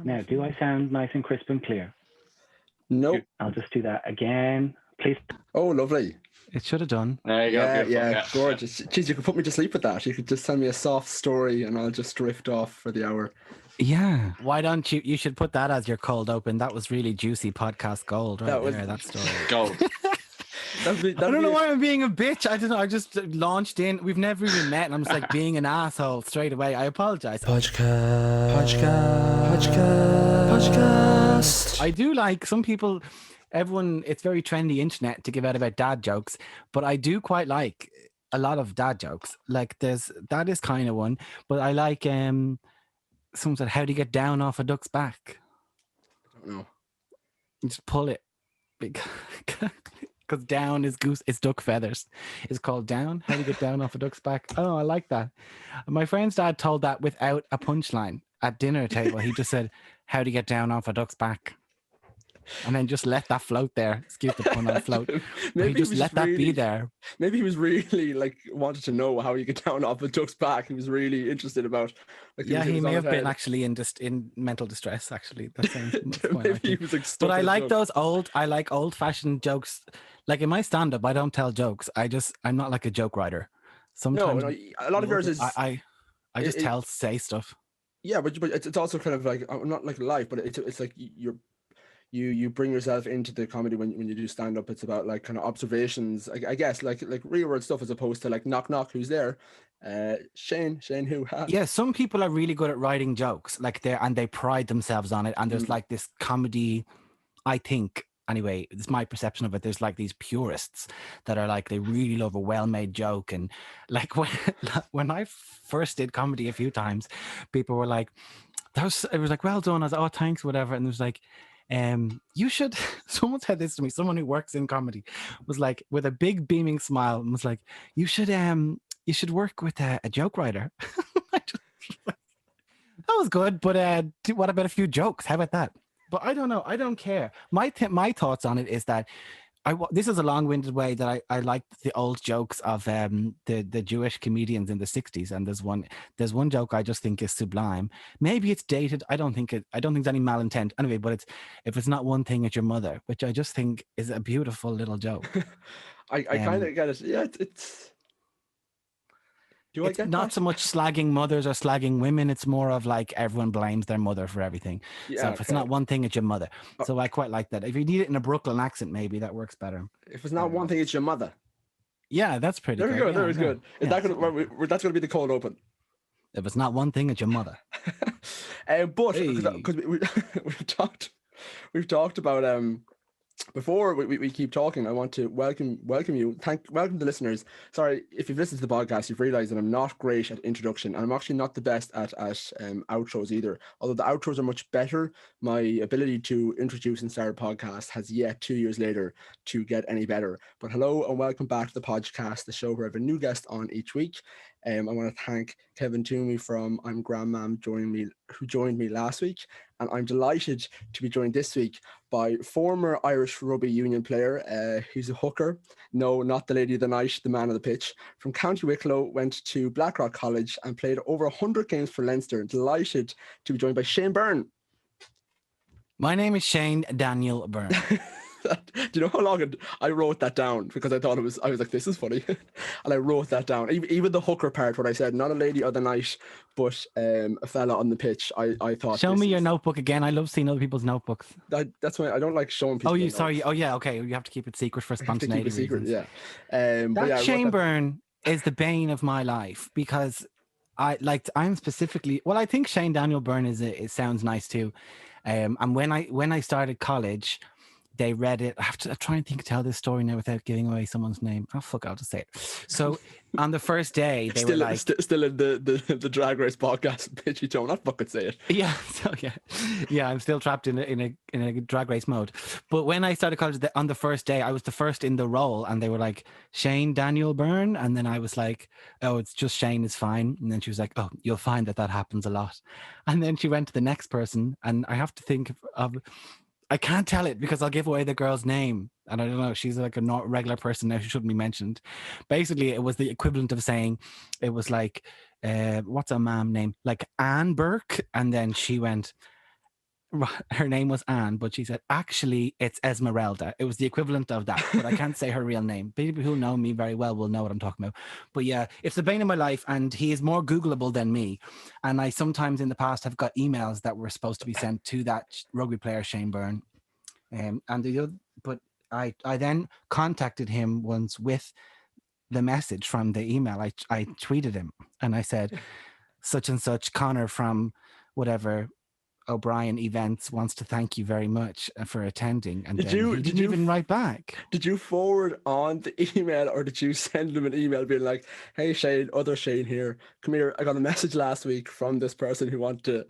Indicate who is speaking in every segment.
Speaker 1: Now, do I sound nice and crisp and clear?
Speaker 2: No.
Speaker 1: I'll just do that again, please.
Speaker 2: Oh, lovely.
Speaker 3: It should have done.
Speaker 4: There you go.
Speaker 2: Yeah, gorgeous. Jeez, you could put me to sleep with that. You could just tell me a soft story and I'll just drift off for the hour.
Speaker 3: Yeah. Why don't you? You should put that as your cold open. That was really juicy podcast gold right there. That story.
Speaker 4: Gold.
Speaker 3: I don't know why I'm being a bitch. I don't know. I just launched in. We've never even met, and I'm just like being an asshole straight away. I apologize. Podcast. I do like some people. Everyone, it's very trendy internet to give out about dad jokes, but I do quite like a lot of dad jokes. Like that is kind of one, but I like someone said, "How do you get down off a duck's back?"
Speaker 2: I don't know.
Speaker 3: You just pull it because down is duck feathers. It's called down. How do you get down off a duck's back? Oh, I like that. My friend's dad told that without a punchline at dinner table. He just said, "How do you get down off a duck's back?" And then just let that float there. Excuse the pun on float. Maybe just let that be there.
Speaker 2: Maybe he was really wanted to know how you get down off a duck's back. He was really interested about.
Speaker 3: He may have been actually in mental distress. Actually, that sounds
Speaker 2: maybe he was
Speaker 3: but I like those old-fashioned jokes. Like in my stand-up, I don't tell jokes. I'm not like a joke writer. Sometimes
Speaker 2: a lot of yours is
Speaker 3: I just say stuff.
Speaker 2: Yeah, but it's also kind of like not like life, but it's like you bring yourself into the comedy when you do stand up. It's about like kind of observations, I guess, like real world stuff as opposed to like knock knock, who's there? Shane who?
Speaker 3: Yeah, some people are really good at writing jokes, like they pride themselves on it, and there's like this comedy, I think. Anyway, it's my perception of it. There's like these purists that are like, they really love a well-made joke. And like when I first did comedy a few times, people were like, it was like, well done. I was like, oh, thanks, whatever. And it was like, you should, someone said this to me, someone who works in comedy was like, with a big beaming smile, and was like, you should work with a joke writer. That was good. But what about a few jokes? How about that? But I don't know. I don't care. My thoughts on it is that this is a long-winded way that I like the old jokes of the Jewish comedians in the 60s. And there's one joke I just think is sublime. Maybe it's dated. I don't think there's any malintent. Anyway, but if it's not one thing, it's your mother, which I just think is a beautiful little joke.
Speaker 2: I kind of get it. Yeah, it's.
Speaker 3: It's not so much slagging mothers or slagging women. It's more of like everyone blames their mother for everything. Yeah, so if it's not one thing, it's your mother. So I quite like that. If you need it in a Brooklyn accent, maybe that works better.
Speaker 2: If it's not one thing, it's your mother.
Speaker 3: Yeah, that's pretty good.
Speaker 2: There we go. That was good. Is that that's going to be the cold open?
Speaker 3: If it's not one thing, it's your mother.
Speaker 2: But because we've talked about before we keep talking, I want to welcome you. Welcome the listeners. Sorry, if you've listened to the podcast, you've realised that I'm not great at introduction, and I'm actually not the best at outros either. Although the outros are much better, my ability to introduce and start a podcast has yet 2 years later to get any better. But hello and welcome back to the podcast, the show where I have a new guest on each week. I want to thank Kevin Toomey from I'm Grandmam who joined me last week, and I'm delighted to be joined this week by former Irish rugby union player. He's a hooker. No, not the lady of the night, the man of the pitch. From County Wicklow, went to Blackrock College and played over 100 games for Leinster. Delighted to be joined by Shane Byrne.
Speaker 3: My name is Shane Daniel Byrne.
Speaker 2: Do you know how long I wrote that down? Because I was like, this is funny. And I wrote that down. Even the hooker part, what I said, not a lady of the night, but a fella on the pitch. I thought.
Speaker 3: Show me your notebook again. I love seeing other people's notebooks.
Speaker 2: That's why I don't like showing people.
Speaker 3: Sorry. Oh yeah, okay. You have to keep it secret for spontaneity reasons.
Speaker 2: Yeah.
Speaker 3: Shane Byrne is the bane of my life because I'm specifically. Well, I think Shane Daniel Byrne it sounds nice too. And when I started college, they read it. I have to try and tell this story now without giving away someone's name. Oh fuck, I'll just say it. So on the first day, they were like,
Speaker 2: still in the Drag Race podcast, bitchy tone. Not fucking say it.
Speaker 3: Yeah, so yeah. I'm still trapped in a Drag Race mode. But when I started college, on the first day, I was the first in the role, and they were like, Shane Daniel Byrne, and then I was like, oh, it's just Shane is fine. And then she was like, oh, you'll find that happens a lot. And then she went to the next person, and I have to think of. I can't tell it because I'll give away the girl's name. And I don't know, she's like a not regular person now. She shouldn't be mentioned. Basically, it was the equivalent of saying, it was like, what's a mom name? Like Anne Burke. And then she went, her name was Anne, but she said, actually, it's Esmeralda. It was the equivalent of that, but I can't say her real name. People who know me very well will know what I'm talking about. But yeah, it's the bane of my life, and he is more Googleable than me. And I sometimes in the past have got emails that were supposed to be sent to that rugby player, Shane Byrne. But I then contacted him once with the message from the email. I tweeted him and I said, such and such Connor from whatever O'Brien events wants to thank you very much for attending. And he didn't even write back.
Speaker 2: Did you forward on the email, or did you send him an email being like, hey Shane, other Shane here, come here, I got a message last week from this person who wanted to...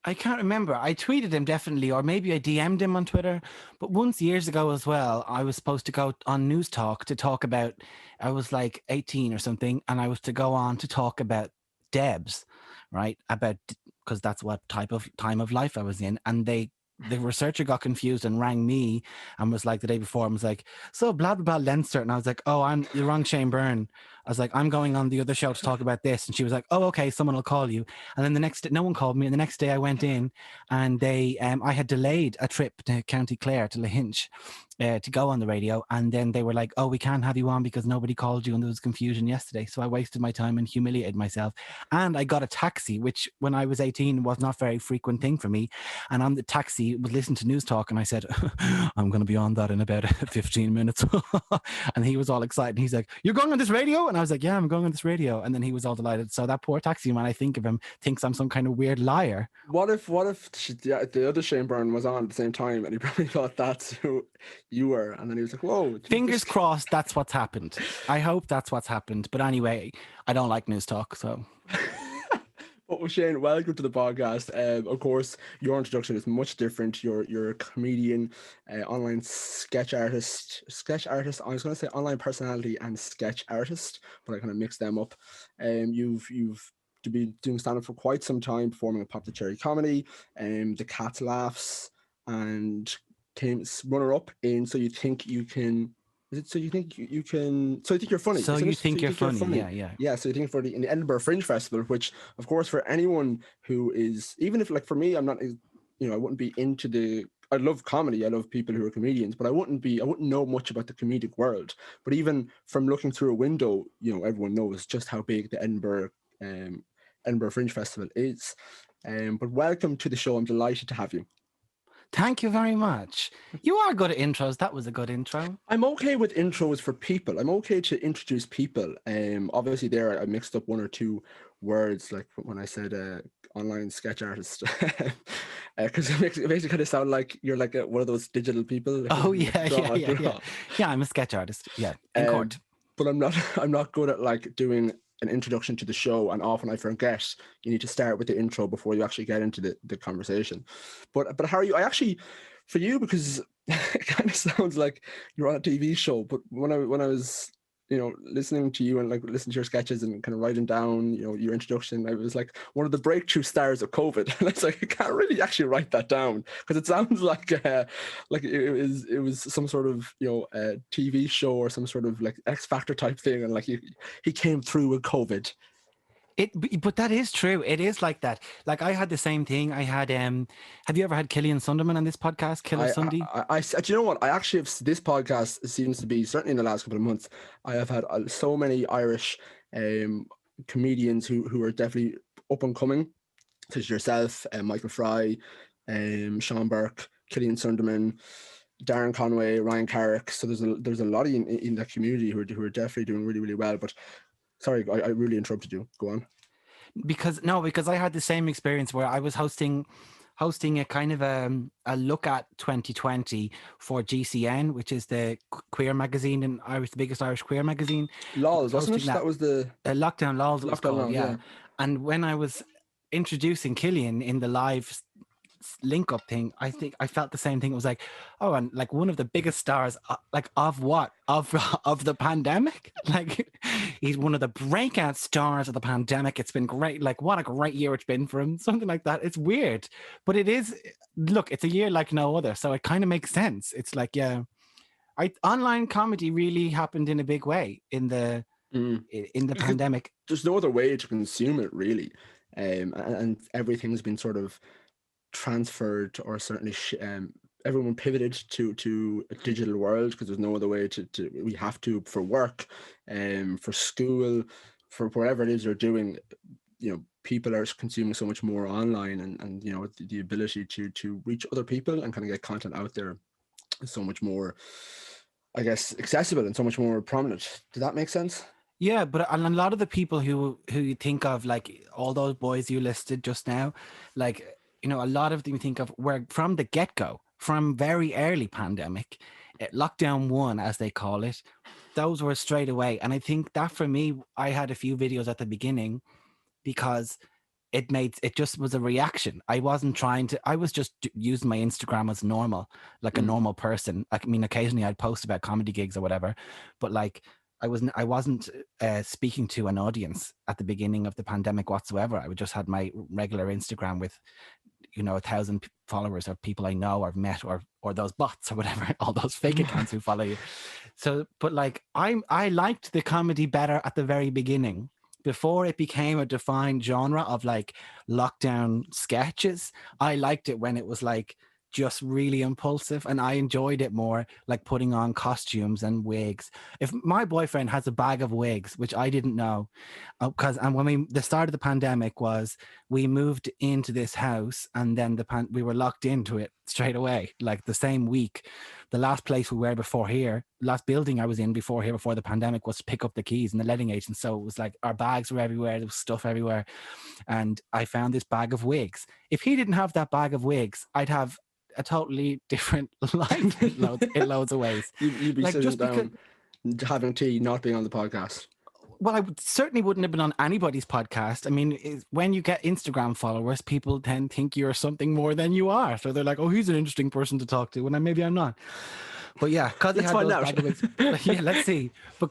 Speaker 3: I can't remember. I tweeted him definitely, or maybe I DM'd him on Twitter. But once years ago as well, I was supposed to go on News Talk to talk about, I was like 18 or something, and I was to go on to talk about Debs, right? Because that's what type of time of life I was in. And the researcher got confused and rang me and was like the day before, and was like, so blah, blah, blah, Leinster. And I was like, oh, you're wrong, Shane Byrne. I was like, I'm going on the other show to talk about this. And she was like, oh, okay, someone will call you. And then the next day, no one called me. And the next day I went in and I had delayed a trip to County Clare, to Lahinch, to go on the radio. And then they were like, oh, we can't have you on because nobody called you. And there was confusion yesterday. So I wasted my time and humiliated myself. And I got a taxi, which when I was 18 was not a very frequent thing for me. And on the taxi was listening to News Talk. And I said, I'm going to be on that in about 15 minutes. And he was all excited. He's like, you're going on this radio? And I was like, yeah, I'm going on this radio. And then he was all delighted. So that poor taxi man, I think of him, thinks I'm some kind of weird liar.
Speaker 2: What if the other Shane Byrne was on at the same time and he probably thought that's who you were, and then he was like, whoa.
Speaker 3: Fingers crossed that's what's happened. I hope that's what's happened. But anyway, I don't like News Talk, so...
Speaker 2: Well, Shane, welcome to the podcast. Of course, your introduction is much different. You're a comedian, online sketch artist. I was going to say online personality and sketch artist, but I kind of mixed them up. You've been doing stand-up for quite some time, performing at Pop the Cherry Comedy, The Cat's Laughs, and came runner-up in So You Think You Can... Is it So You Think You Can... So You Think You're Funny.
Speaker 3: So You Think You're Funny, yeah.
Speaker 2: Yeah, So You Think You're Funny in the Edinburgh Fringe Festival, which, of course, for anyone who is... Even if, like, for me, I'm not... I wouldn't be into the... I love comedy. I love people who are comedians, but I wouldn't know much about the comedic world. But even from looking through a window, everyone knows just how big the Edinburgh Fringe Festival is. But welcome to the show. I'm delighted to have you.
Speaker 3: Thank you very much. You are good at intros. That was a good intro.
Speaker 2: I'm okay with intros for people. I'm okay to introduce people. Obviously there I mixed up one or two words, like when I said online sketch artist, because it makes it kind of sound like you're like one of those digital people.
Speaker 3: Oh yeah. Yeah, I'm a sketch artist. Yeah, in court.
Speaker 2: But I'm not good at like doing an introduction to the show, and often I forget you need to start with the intro before you actually get into the conversation. But how are you? I actually, for you, because it kind of sounds like you're on a TV show, but when I was listening to you and like listening to your sketches and kind of writing down your introduction, I was like one of the breakthrough stars of COVID. And it's like I can't really actually write that down because it sounds like it was some sort of a TV show or some sort of like X Factor type thing, and like he came through with COVID.
Speaker 3: But that is true. It is like that. Like I had the same thing. I had have you ever had Killian Sunderman on this podcast, Killer Sunday?
Speaker 2: I do you know what? I actually have, this podcast seems to be, certainly in the last couple of months, I have had so many Irish comedians who are definitely up and coming, such as yourself, Michael Fry, Sean Burke, Killian Sunderman, Darren Conway, Ryan Carrick. So there's a lot in that community who are definitely doing really, really well. But sorry, I really interrupted you. Go on. Because
Speaker 3: I had the same experience where I was hosting a kind of a look at 2020 for GCN, which is the queer magazine in Irish, the biggest Irish queer magazine.
Speaker 2: Lols, wasn't it? That was the
Speaker 3: Lockdown Lols.
Speaker 2: Lockdown,
Speaker 3: yeah. And when I was introducing Killian in the live link up thing, I think I felt the same thing. It was like, oh, and like one of the biggest stars, like of what of the pandemic. Like he's one of the breakout stars of the pandemic. It's been great. Like what a great year it's been for him. Something like that. It's weird, but it is. Look, it's a year like no other, so it kind of makes sense. It's like online comedy really happened in a big way in the pandemic.
Speaker 2: There's no other way to consume it really, and everything's been sort of transferred, or certainly everyone pivoted to a digital world, because there's no other way to we have to, for work, for school, for whatever it is you're doing. People are consuming so much more online, and the ability to reach other people and kind of get content out there is so much more, I guess, accessible and so much more prominent. Does that make sense?
Speaker 3: Yeah, but a lot of the people who you think of, like all those boys you listed just now, like, a lot of them you think of were from the get-go, from very early pandemic, lockdown 1, as they call it. Those were straight away. And I think that for me, I had a few videos at the beginning because it just was a reaction. I wasn't I was just using my Instagram as normal, like a normal person. I mean, occasionally I'd post about comedy gigs or whatever, but like I wasn't speaking to an audience at the beginning of the pandemic whatsoever. I would just had my regular Instagram with 1,000 followers, or people I know or met, or those bots or whatever, all those fake accounts who follow you. So, but like I liked the comedy better at the very beginning, before it became a defined genre of like lockdown sketches. I liked it when it was like just really impulsive, and I enjoyed it more, like putting on costumes and wigs. If my boyfriend has a bag of wigs, which I didn't know, and when the start of the pandemic was, we moved into this house, and then we were locked into it straight away, like the same week. The last place we were before here, last building I was in before the pandemic, was to pick up the keys in the letting agent. So it was like our bags were everywhere, there was stuff everywhere, and I found this bag of wigs. If he didn't have that bag of wigs, I'd have a totally different life in loads of ways.
Speaker 2: You'd be
Speaker 3: like,
Speaker 2: sitting
Speaker 3: just
Speaker 2: down, having tea, not being on the podcast.
Speaker 3: Well, certainly wouldn't have been on anybody's podcast. I mean, when you get Instagram followers, people then think you're something more than you are. So they're like, "Oh, he's an interesting person to talk to," when maybe I'm not. But yeah, because
Speaker 2: let's find out.
Speaker 3: Yeah, let's see. But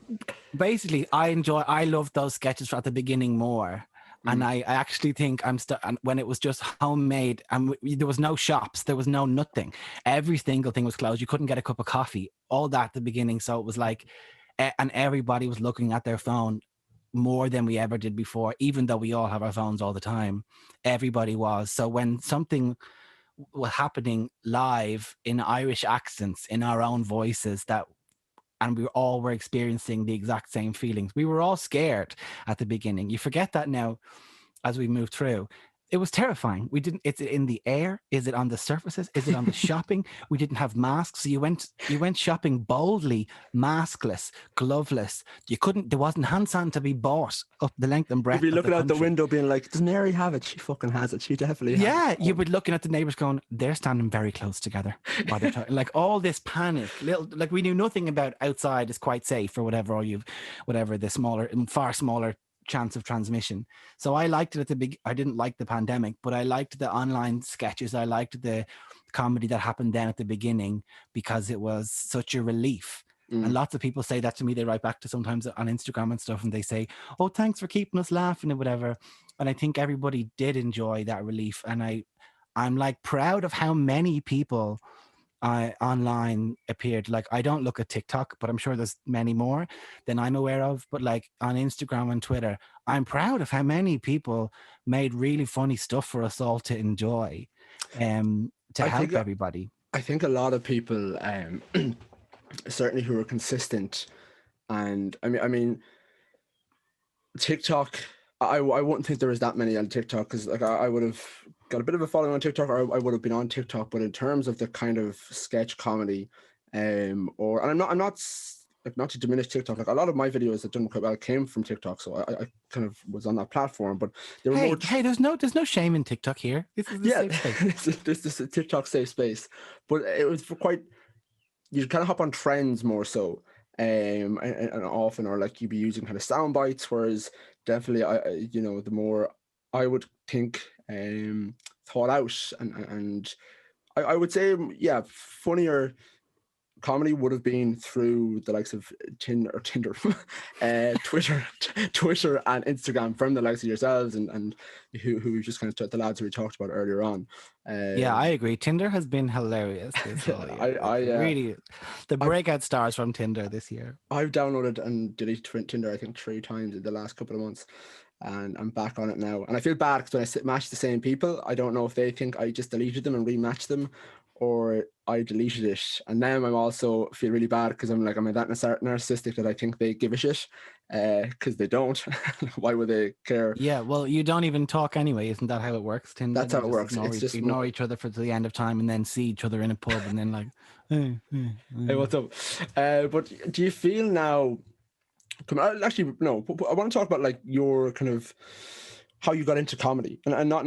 Speaker 3: basically, I loved those sketches at the beginning more. And I actually think when it was just homemade, and there was no shops, there was no nothing. Every single thing was closed. You couldn't get a cup of coffee, all that at the beginning. So it was like, and everybody was looking at their phone more than we ever did before, even though we all have our phones all the time. Everybody was. So when something was happening live in Irish accents, in our own voices, and we all were experiencing the exact same feelings. We were all scared at the beginning. You forget that now as we move through. It was terrifying. It's in the air. Is it on the surfaces? Is it on the shopping? We didn't have masks. So you went shopping boldly, maskless, gloveless. There wasn't hand san to be bought up the length and breadth.
Speaker 2: You'd be looking out the
Speaker 3: country.
Speaker 2: window being like, does Mary have it? She fucking has it. She definitely has it.
Speaker 3: Yeah, you would looking at the neighbors going, they're standing very close together while they're talking. Like all this panic, like we knew nothing about outside is quite safe or whatever, the far smaller chance of transmission. So I liked it I didn't like the pandemic, but I liked the online sketches. I liked the comedy that happened then at the beginning, because it was such a relief. And lots of people say that to me. They write back to sometimes on Instagram and stuff, and they say, "Oh, thanks for keeping us laughing," or whatever. And I think everybody did enjoy that relief. And I'm like proud of how many people online appeared. Like, I don't look at TikTok, but I'm sure there's many more than I'm aware of. But like on Instagram and Twitter, I'm proud of how many people made really funny stuff for us all to enjoy, to help everybody.
Speaker 2: I think a lot of people, certainly who are consistent, and I mean, TikTok. I wouldn't think there was that many on TikTok, because like I would have got a bit of a following on TikTok, or I would have been on TikTok. But in terms of the kind of sketch comedy, and I'm not like, not to diminish TikTok, like a lot of my videos that done quite well came from TikTok, so I kind of was on that platform. But there were
Speaker 3: hey, there's no shame in TikTok here. This is safe space.
Speaker 2: this is a TikTok safe space. But it was you kind of hop on trends more so, and often, or like you'd be using kind of sound bites, whereas definitely the more I would think thought out, and I would say, yeah, funnier comedy would have been through the likes of Tinder, Twitter and Instagram, from the likes of yourselves and who just kind of the lads who we talked about earlier on.
Speaker 3: Yeah, I agree. Tinder has been hilarious this whole year. Really, the breakout stars from Tinder this year.
Speaker 2: I've downloaded and deleted Tinder, I think, 3 times in the last couple of months. and I'm back on it now. And I feel bad because when I match the same people, I don't know if they think I just deleted them and rematched them, or I deleted it. And now I'm also feel really bad because I'm like, am I that narcissistic that I think they give a shit? Because they don't. Why would they care?
Speaker 3: Yeah, well, you don't even talk anyway. Isn't that how it works, Tinder?
Speaker 2: That's how
Speaker 3: You
Speaker 2: it
Speaker 3: just
Speaker 2: works. It's just
Speaker 3: ignore each other for the end of time and then see each other in a pub and then like, hey,
Speaker 2: hey, what's up? But do you feel now? Actually, no. I want to talk about like your kind of how you got into comedy, and not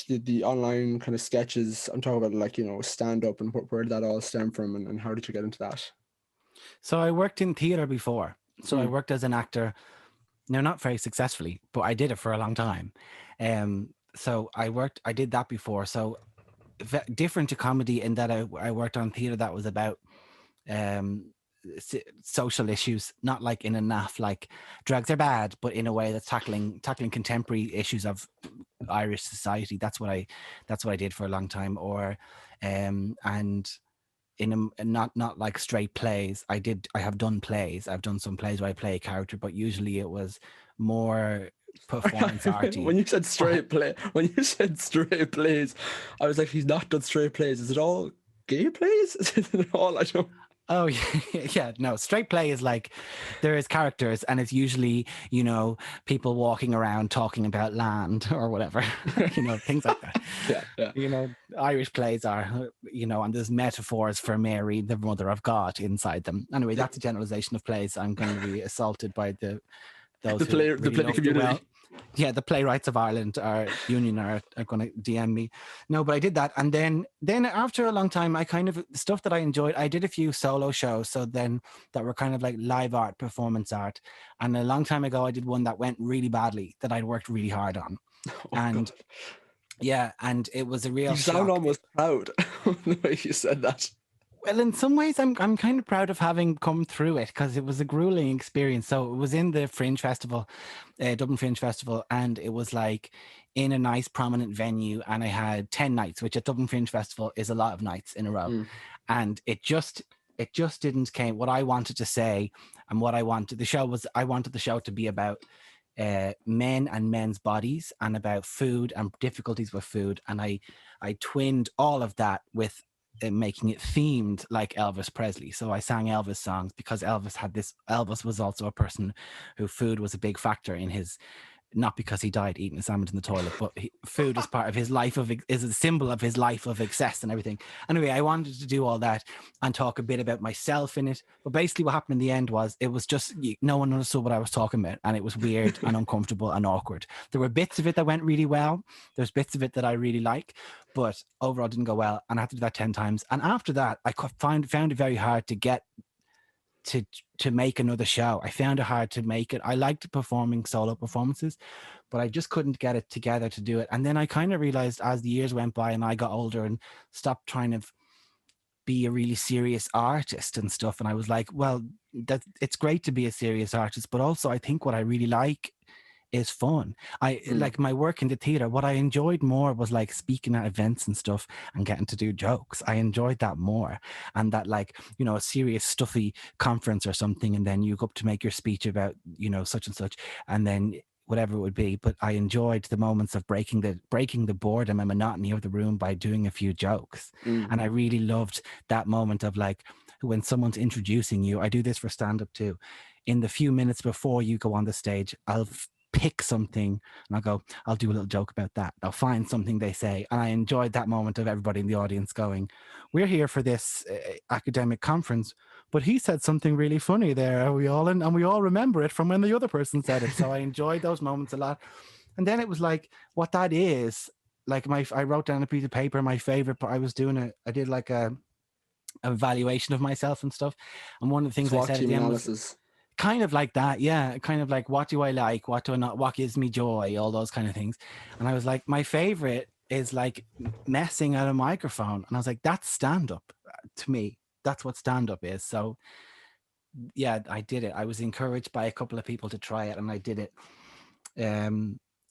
Speaker 2: the online kind of sketches. I'm talking about like, you know, stand up and where did that all stem from, and how did you get into that?
Speaker 3: So I worked in theater before. So I worked as an actor. No, not very successfully, but I did it for a long time. So I did that before. So different to comedy in that I worked on theater that was about social issues, not like in a naff like drugs are bad, but in a way that's tackling contemporary issues of Irish society. That's what I did for a long time. Or and in a not like straight plays. I have done plays. I've done some plays where I play a character, but usually it was more performance arty.
Speaker 2: When you said straight plays, I was like, he's not done straight plays. Is it all gay plays? Is it all? I don't.
Speaker 3: Oh yeah, no. Straight play is like there is characters, and it's usually, you know, people walking around talking about land or whatever, you know, things like that.
Speaker 2: Yeah.
Speaker 3: You know, Irish plays are, you know, and there's metaphors for Mary, the mother of God, inside them. Anyway, that's a generalization of plays. I'm going to be assaulted by the play community. Yeah, the Playwrights of Ireland union are going to DM me. No, but I did that, and then after a long time, I kind of stuff that I enjoyed. I did a few solo shows, so then that were kind of like live art, performance art. And a long time ago, I did one that went really badly that I'd worked really hard on, God. Yeah, and it was a real.
Speaker 2: You sound almost proud the way you said that.
Speaker 3: Well, in some ways, I'm kind of proud of having come through it because it was a grueling experience. So it was in the Fringe Festival, Dublin Fringe Festival, and it was like in a nice prominent venue. And I had 10 nights, which at Dublin Fringe Festival is a lot of nights in a row. And it just didn't came what I wanted to say and what I wanted. I wanted the show to be about men and men's bodies and about food and difficulties with food. And I twinned all of that with making it themed like Elvis Presley. So I sang Elvis songs because Elvis was also a person who food was a big factor in his, not because he died eating a sandwich in the toilet, but food is part of his life is a symbol of his life of excess and everything. Anyway, I wanted to do all that and talk a bit about myself in it. But basically what happened in the end was it was just, no one understood what I was talking about. And it was weird and uncomfortable and awkward. There were bits of it that went really well. There's bits of it that I really like, but overall didn't go well. And I had to do that 10 times. And after that, I found it very hard to get to make another show. I found it hard to make it. I liked performing solo performances, but I just couldn't get it together to do it. And then I kind of realized as the years went by and I got older and stopped trying to be a really serious artist and stuff. And I was like, well, it's great to be a serious artist, but also I think what I really like is fun. Like my work in the theater, what I enjoyed more was like speaking at events and stuff and getting to do jokes. I enjoyed that more. And that, like, you know, a serious stuffy conference or something, and then you go up to make your speech about, you know, such and such, and then whatever it would be. But I enjoyed the moments of breaking the boredom and monotony of the room by doing a few jokes. And I really loved that moment of like when someone's introducing you. I do this for stand-up too. In the few minutes before you go on the stage, I'll pick something and I'll do a little joke about that. I'll find something they say. And I enjoyed that moment of everybody in the audience going, we're here for this academic conference, but he said something really funny there. We all remember it from when the other person said it. So I enjoyed those moments a lot. And then it was like, what that is, like I wrote down a piece of paper, my favorite, but I did like a evaluation of myself and stuff. And one of the things I said at the end was, kind of like that, yeah. Kind of like, what do I like? What do I not? What gives me joy? All those kind of things. And I was like, my favorite is like messing at a microphone. And I was like, that's stand-up to me. That's what stand-up is. So yeah, I did it. I was encouraged by a couple of people to try it, and I did it.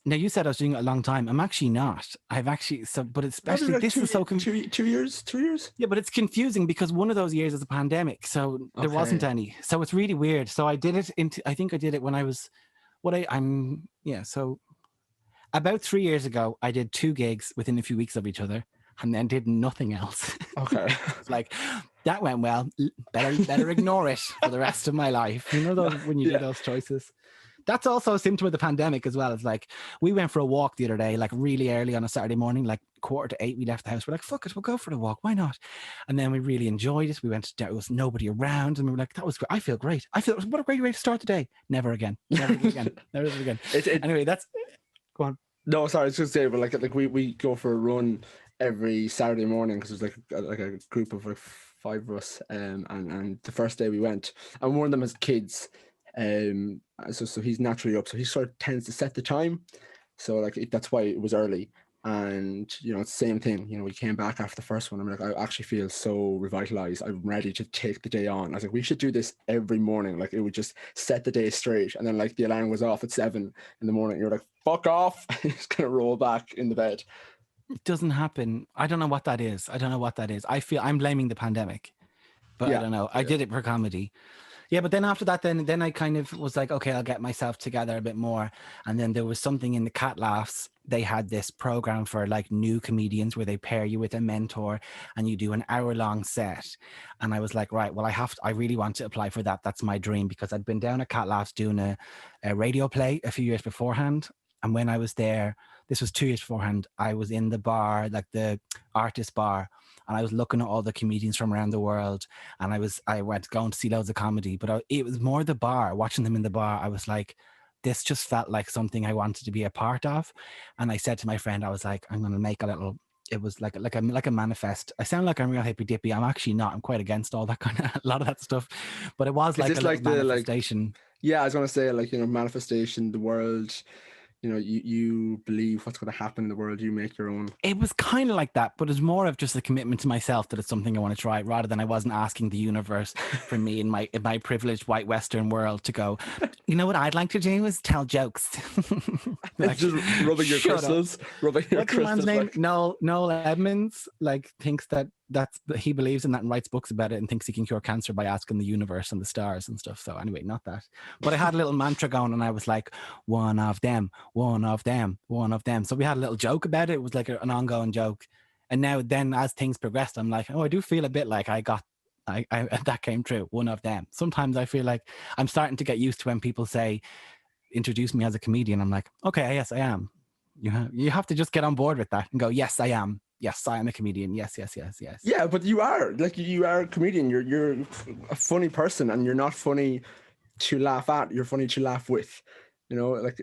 Speaker 3: Now you said I was doing it a long time. I'm actually not. I've actually but especially like this is so confusing.
Speaker 2: 2 years. 2 years.
Speaker 3: Yeah, but it's confusing because one of those years is a pandemic, so there wasn't any. So it's really weird. So I did it I think I did it when I was So About 3 years ago, I did 2 gigs within a few weeks of each other and then did nothing else.
Speaker 2: Okay.
Speaker 3: It's like, that went well. Better ignore it for the rest of my life. You know, those when you do those choices. That's also a symptom of the pandemic as well. It's like, we went for a walk the other day, like really early on a Saturday morning, like 7:45, we left the house. We're like, fuck it, we'll go for the walk. Why not? And then we really enjoyed it. We went, there was nobody around. And we were like, that was great. I feel great. What a great way to start the day. Never again. Never again. Never again. Anyway, that's, go on.
Speaker 2: No, sorry, I was just saying, but like we go for a run every Saturday morning because there's like a group of like 5 of us, and the first day we went, and one of them has kids, so he's naturally up, so he sort of tends to set the time, so like that's why it was early. And you know, it's the same thing. You know, we came back after the first one. I'm like, I actually feel so revitalized. I'm ready to take the day on. I was like, we should do this every morning. Like, it would just set the day straight. And then like the alarm was off at 7 in the morning. You're like, fuck off. It's gonna roll back in the bed.
Speaker 3: It doesn't happen. I don't know what that is. I feel I'm blaming the pandemic, but I don't know. I did it for comedy. Yeah, but then after that, then I kind of was like, okay, I'll get myself together a bit more. And then there was something in the Cat Laughs. They had this program for like new comedians where they pair you with a mentor and you do an hour-long set. And I was like, right, well, I really want to apply for that. That's my dream, because I'd been down at Cat Laughs doing a radio play a few years beforehand. And when I was there, this was 2 years beforehand, I was in the bar, like the artist bar, and I was looking at all the comedians from around the world, and I went going to see loads of comedy, but it was more the bar, watching them in the bar. I was like, this just felt like something I wanted to be a part of. And I said to my friend, I was like, I'm going to make a little, it was like a manifest. I sound like I'm real hippy dippy. I'm actually not. I'm quite against all that kind of, a lot of that stuff, but it was like a like manifestation.
Speaker 2: Yeah, I was going to say, like, you know, manifestation, the world, you know, you believe what's going to happen in the world, you make your own.
Speaker 3: It was kind of like that, but it's more of just a commitment to myself that it's something I want to try, rather than I wasn't asking the universe for me in my privileged white Western world to go, you know what I'd like to do is tell jokes.
Speaker 2: Like, just rubbing your crystals. Rubbing your
Speaker 3: What's
Speaker 2: crystals.
Speaker 3: the man's name? Noel Edmonds, like, thinks that he believes in that and writes books about it and thinks he can cure cancer by asking the universe and the stars and stuff. So anyway, not that. But I had a little mantra going, and I was like, one of them, one of them, one of them. So we had a little joke about it. It was like an ongoing joke. And now then, as things progressed, I'm like, oh, I do feel a bit like I that came true. One of them. Sometimes I feel like I'm starting to get used to when people say, introduce me as a comedian. I'm like, okay, yes, I am. You have to just get on board with that and go, yes, I am. Yes, I am a comedian. Yes.
Speaker 2: Yeah, but you are a comedian. You're a funny person, and you're not funny to laugh at. You're funny to laugh with. You know, like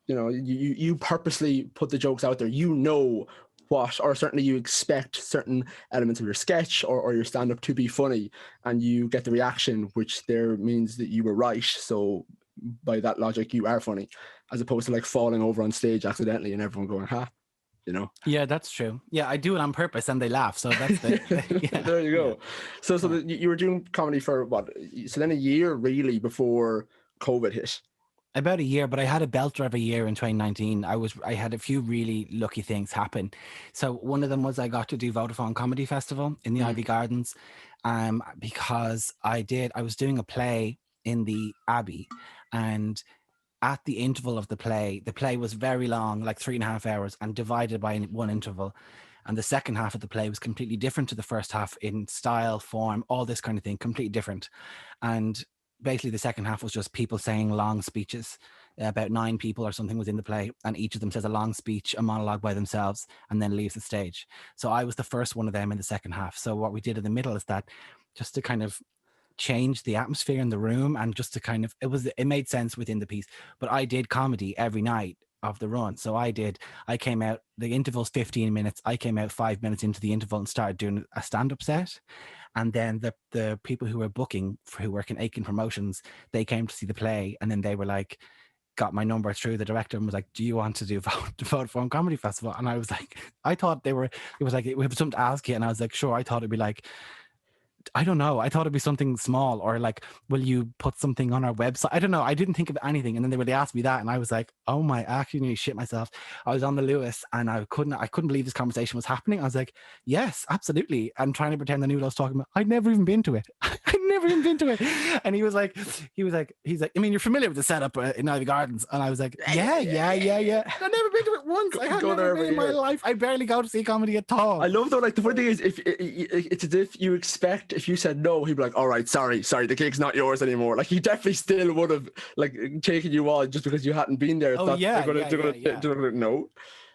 Speaker 2: you know, you purposely put the jokes out there. You know what, or certainly you expect certain elements of your sketch or your stand-up to be funny, and you get the reaction, which there means that you were right. So by that logic, you are funny, as opposed to like falling over on stage accidentally and everyone going, ha. You know.
Speaker 3: Yeah, that's true. Yeah, I do it on purpose and they laugh. So that's yeah.
Speaker 2: There you go. So you were doing comedy for what? So then a year really before COVID hit.
Speaker 3: About a year, but I had a belter of a year in 2019. I had a few really lucky things happen. So one of them was I got to do Vodafone Comedy Festival in the Ivy Gardens, because I was doing a play in the Abbey, and at the interval of the play was very long, like 3.5 hours, and divided by one interval. And the second half of the play was completely different to the first half in style, form, all this kind of thing, completely different. And basically the second half was just people saying long speeches. About 9 people or something was in the play, and each of them says a long speech, a monologue by themselves, and then leaves the stage. So I was the first one of them in the second half. So what we did in the middle is that, just to kind of change the atmosphere in the room, and just to kind of, it made sense within the piece. But I did comedy every night of the run. So I came out, the interval's 15 minutes. I came out 5 minutes into the interval and started doing a stand-up set. And then the people who were booking, who work in Aiken Promotions, they came to see the play, and then they were like, got my number through the director and was like, do you want to do Vodafone Comedy Festival? And I was like, I thought it was like, we have something to ask you. And I was like, sure. I thought it'd be like, I don't know. I thought it'd be something small, or like, will you put something on our website? I don't know. I didn't think of anything. And then they asked me that, and I was like, oh my, I actually nearly shit myself. I was on the Lewis, and I couldn't believe this conversation was happening. I was like, yes, absolutely. I'm trying to pretend I knew what I was talking about. I'd never even been to it. I'd never even been to it. And he's like, I mean, you're familiar with the setup in Ivy Gardens. And I was like, yeah. I've never been to it once. I have never been in my life. I barely go to see comedy at all.
Speaker 2: I love though, like the funny thing is, if it's as if you expect, if you said no, he'd be like, all right, sorry, the gig's not yours anymore. Like he definitely still would have like taken you on just because you hadn't been there.
Speaker 3: Oh, yeah.
Speaker 2: No.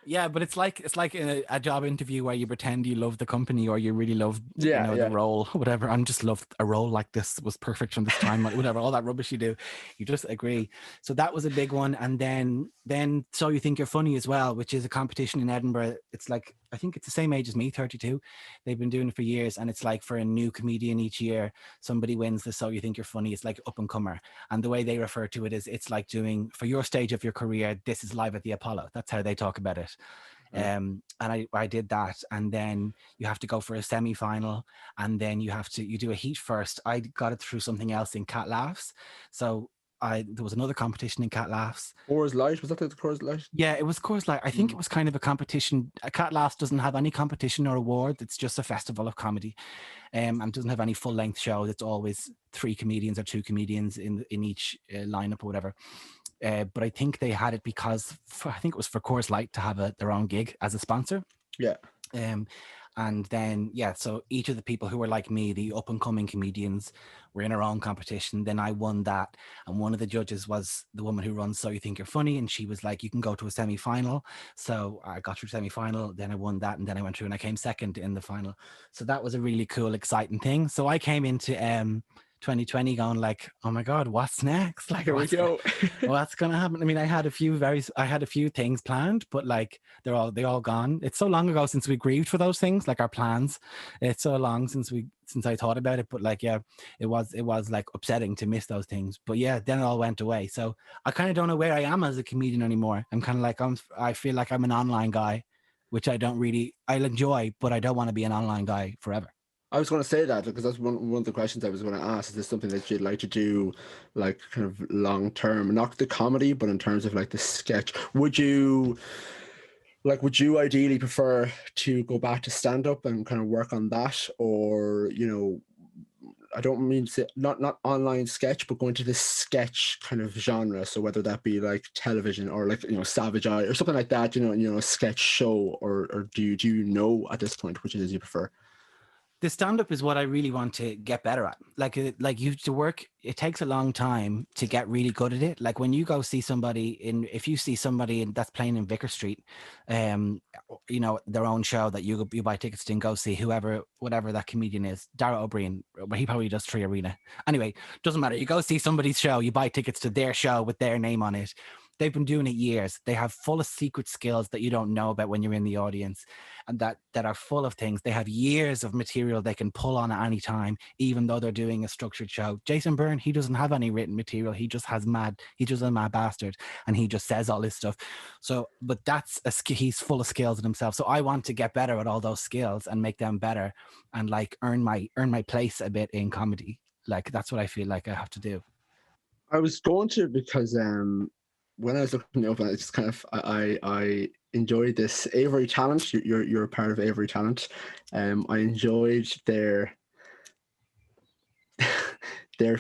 Speaker 3: Yeah, but it's like a job interview where you pretend you love the company or you really love the role, whatever. I just loved a role like this was perfect from this time, whatever, all that rubbish you do, you just agree. So that was a big one. And then So You Think You're Funny as well, which is a competition in Edinburgh. It's like, I think it's the same age as me, 32. They've been doing it for years. And it's like for a new comedian each year, somebody wins the So You Think You're Funny. It's like up and comer. And the way they refer to it is it's like doing, for your stage of your career, this is live at the Apollo. That's how they talk about it. And I did that, and then you have to go for a semi-final, and then you do a heat first. I got it through something else in Cat Laughs. So there was another competition in Cat Laughs.
Speaker 2: Coors Light, was that the Coors Light?
Speaker 3: Yeah, it was Coors Light. I think it was kind of a competition. Cat Laughs doesn't have any competition or award. It's just a festival of comedy, and doesn't have any full-length shows. It's always 3 comedians or 2 comedians in each lineup or whatever. But I think they had it because I think it was for Coors Light to have their own gig as a sponsor.
Speaker 2: Yeah.
Speaker 3: And then, so each of the people who were like me, the up and coming comedians, were in our own competition. Then I won that. And one of the judges was the woman who runs So You Think You're Funny. And she was like, you can go to a semi-final. So I got through semi-final, then I won that. And then I went through and I came second in the final. So that was a really cool, exciting thing. So I came into 2020 going like, oh my God, what's next? Like,
Speaker 2: here we go.
Speaker 3: What's gonna happen? I mean, I had a few things planned, but like they all gone. It's so long ago since we grieved for those things, like our plans. It's so long since I thought about it, but like, yeah, it was like upsetting to miss those things. But yeah, then it all went away. So I kind of don't know where I am as a comedian anymore. I'm kind of like, I feel like I'm an online guy, which I'll enjoy, but I don't want to be an online guy forever.
Speaker 2: I was going to say that because that's one of the questions I was going to ask. Is this something that you'd like to do, like kind of long term, not the comedy, but in terms of like the sketch? Would you ideally prefer to go back to stand up and kind of work on that, or I don't mean to say not online sketch, but going to this sketch kind of genre. So whether that be like television or like Savage Eye or something like that, a sketch show, or do you know at this point which it is you prefer?
Speaker 3: The stand-up is what I really want to get better at. Like you have to work. It takes a long time to get really good at it. Like when you go see somebody if you see somebody that's playing in Vicar Street, their own show that you buy tickets to and go see whatever that comedian is, Dara O'Brien, but he probably does 3 Arena. Anyway, doesn't matter. You go see somebody's show, you buy tickets to their show with their name on it. They've been doing it years. They have full of secret skills that you don't know about when you're in the audience, and that are full of things. They have years of material they can pull on at any time, even though they're doing a structured show. Jason Byrne, he doesn't have any written material. He's just a mad bastard, and he just says all this stuff. So, but he's full of skills in himself. So I want to get better at all those skills and make them better, and like earn my place a bit in comedy. Like that's what I feel like I have to do.
Speaker 2: I was going to because when I was looking up, it's kind of I enjoyed this Avery Talent. You're a part of Avery Talent. I enjoyed their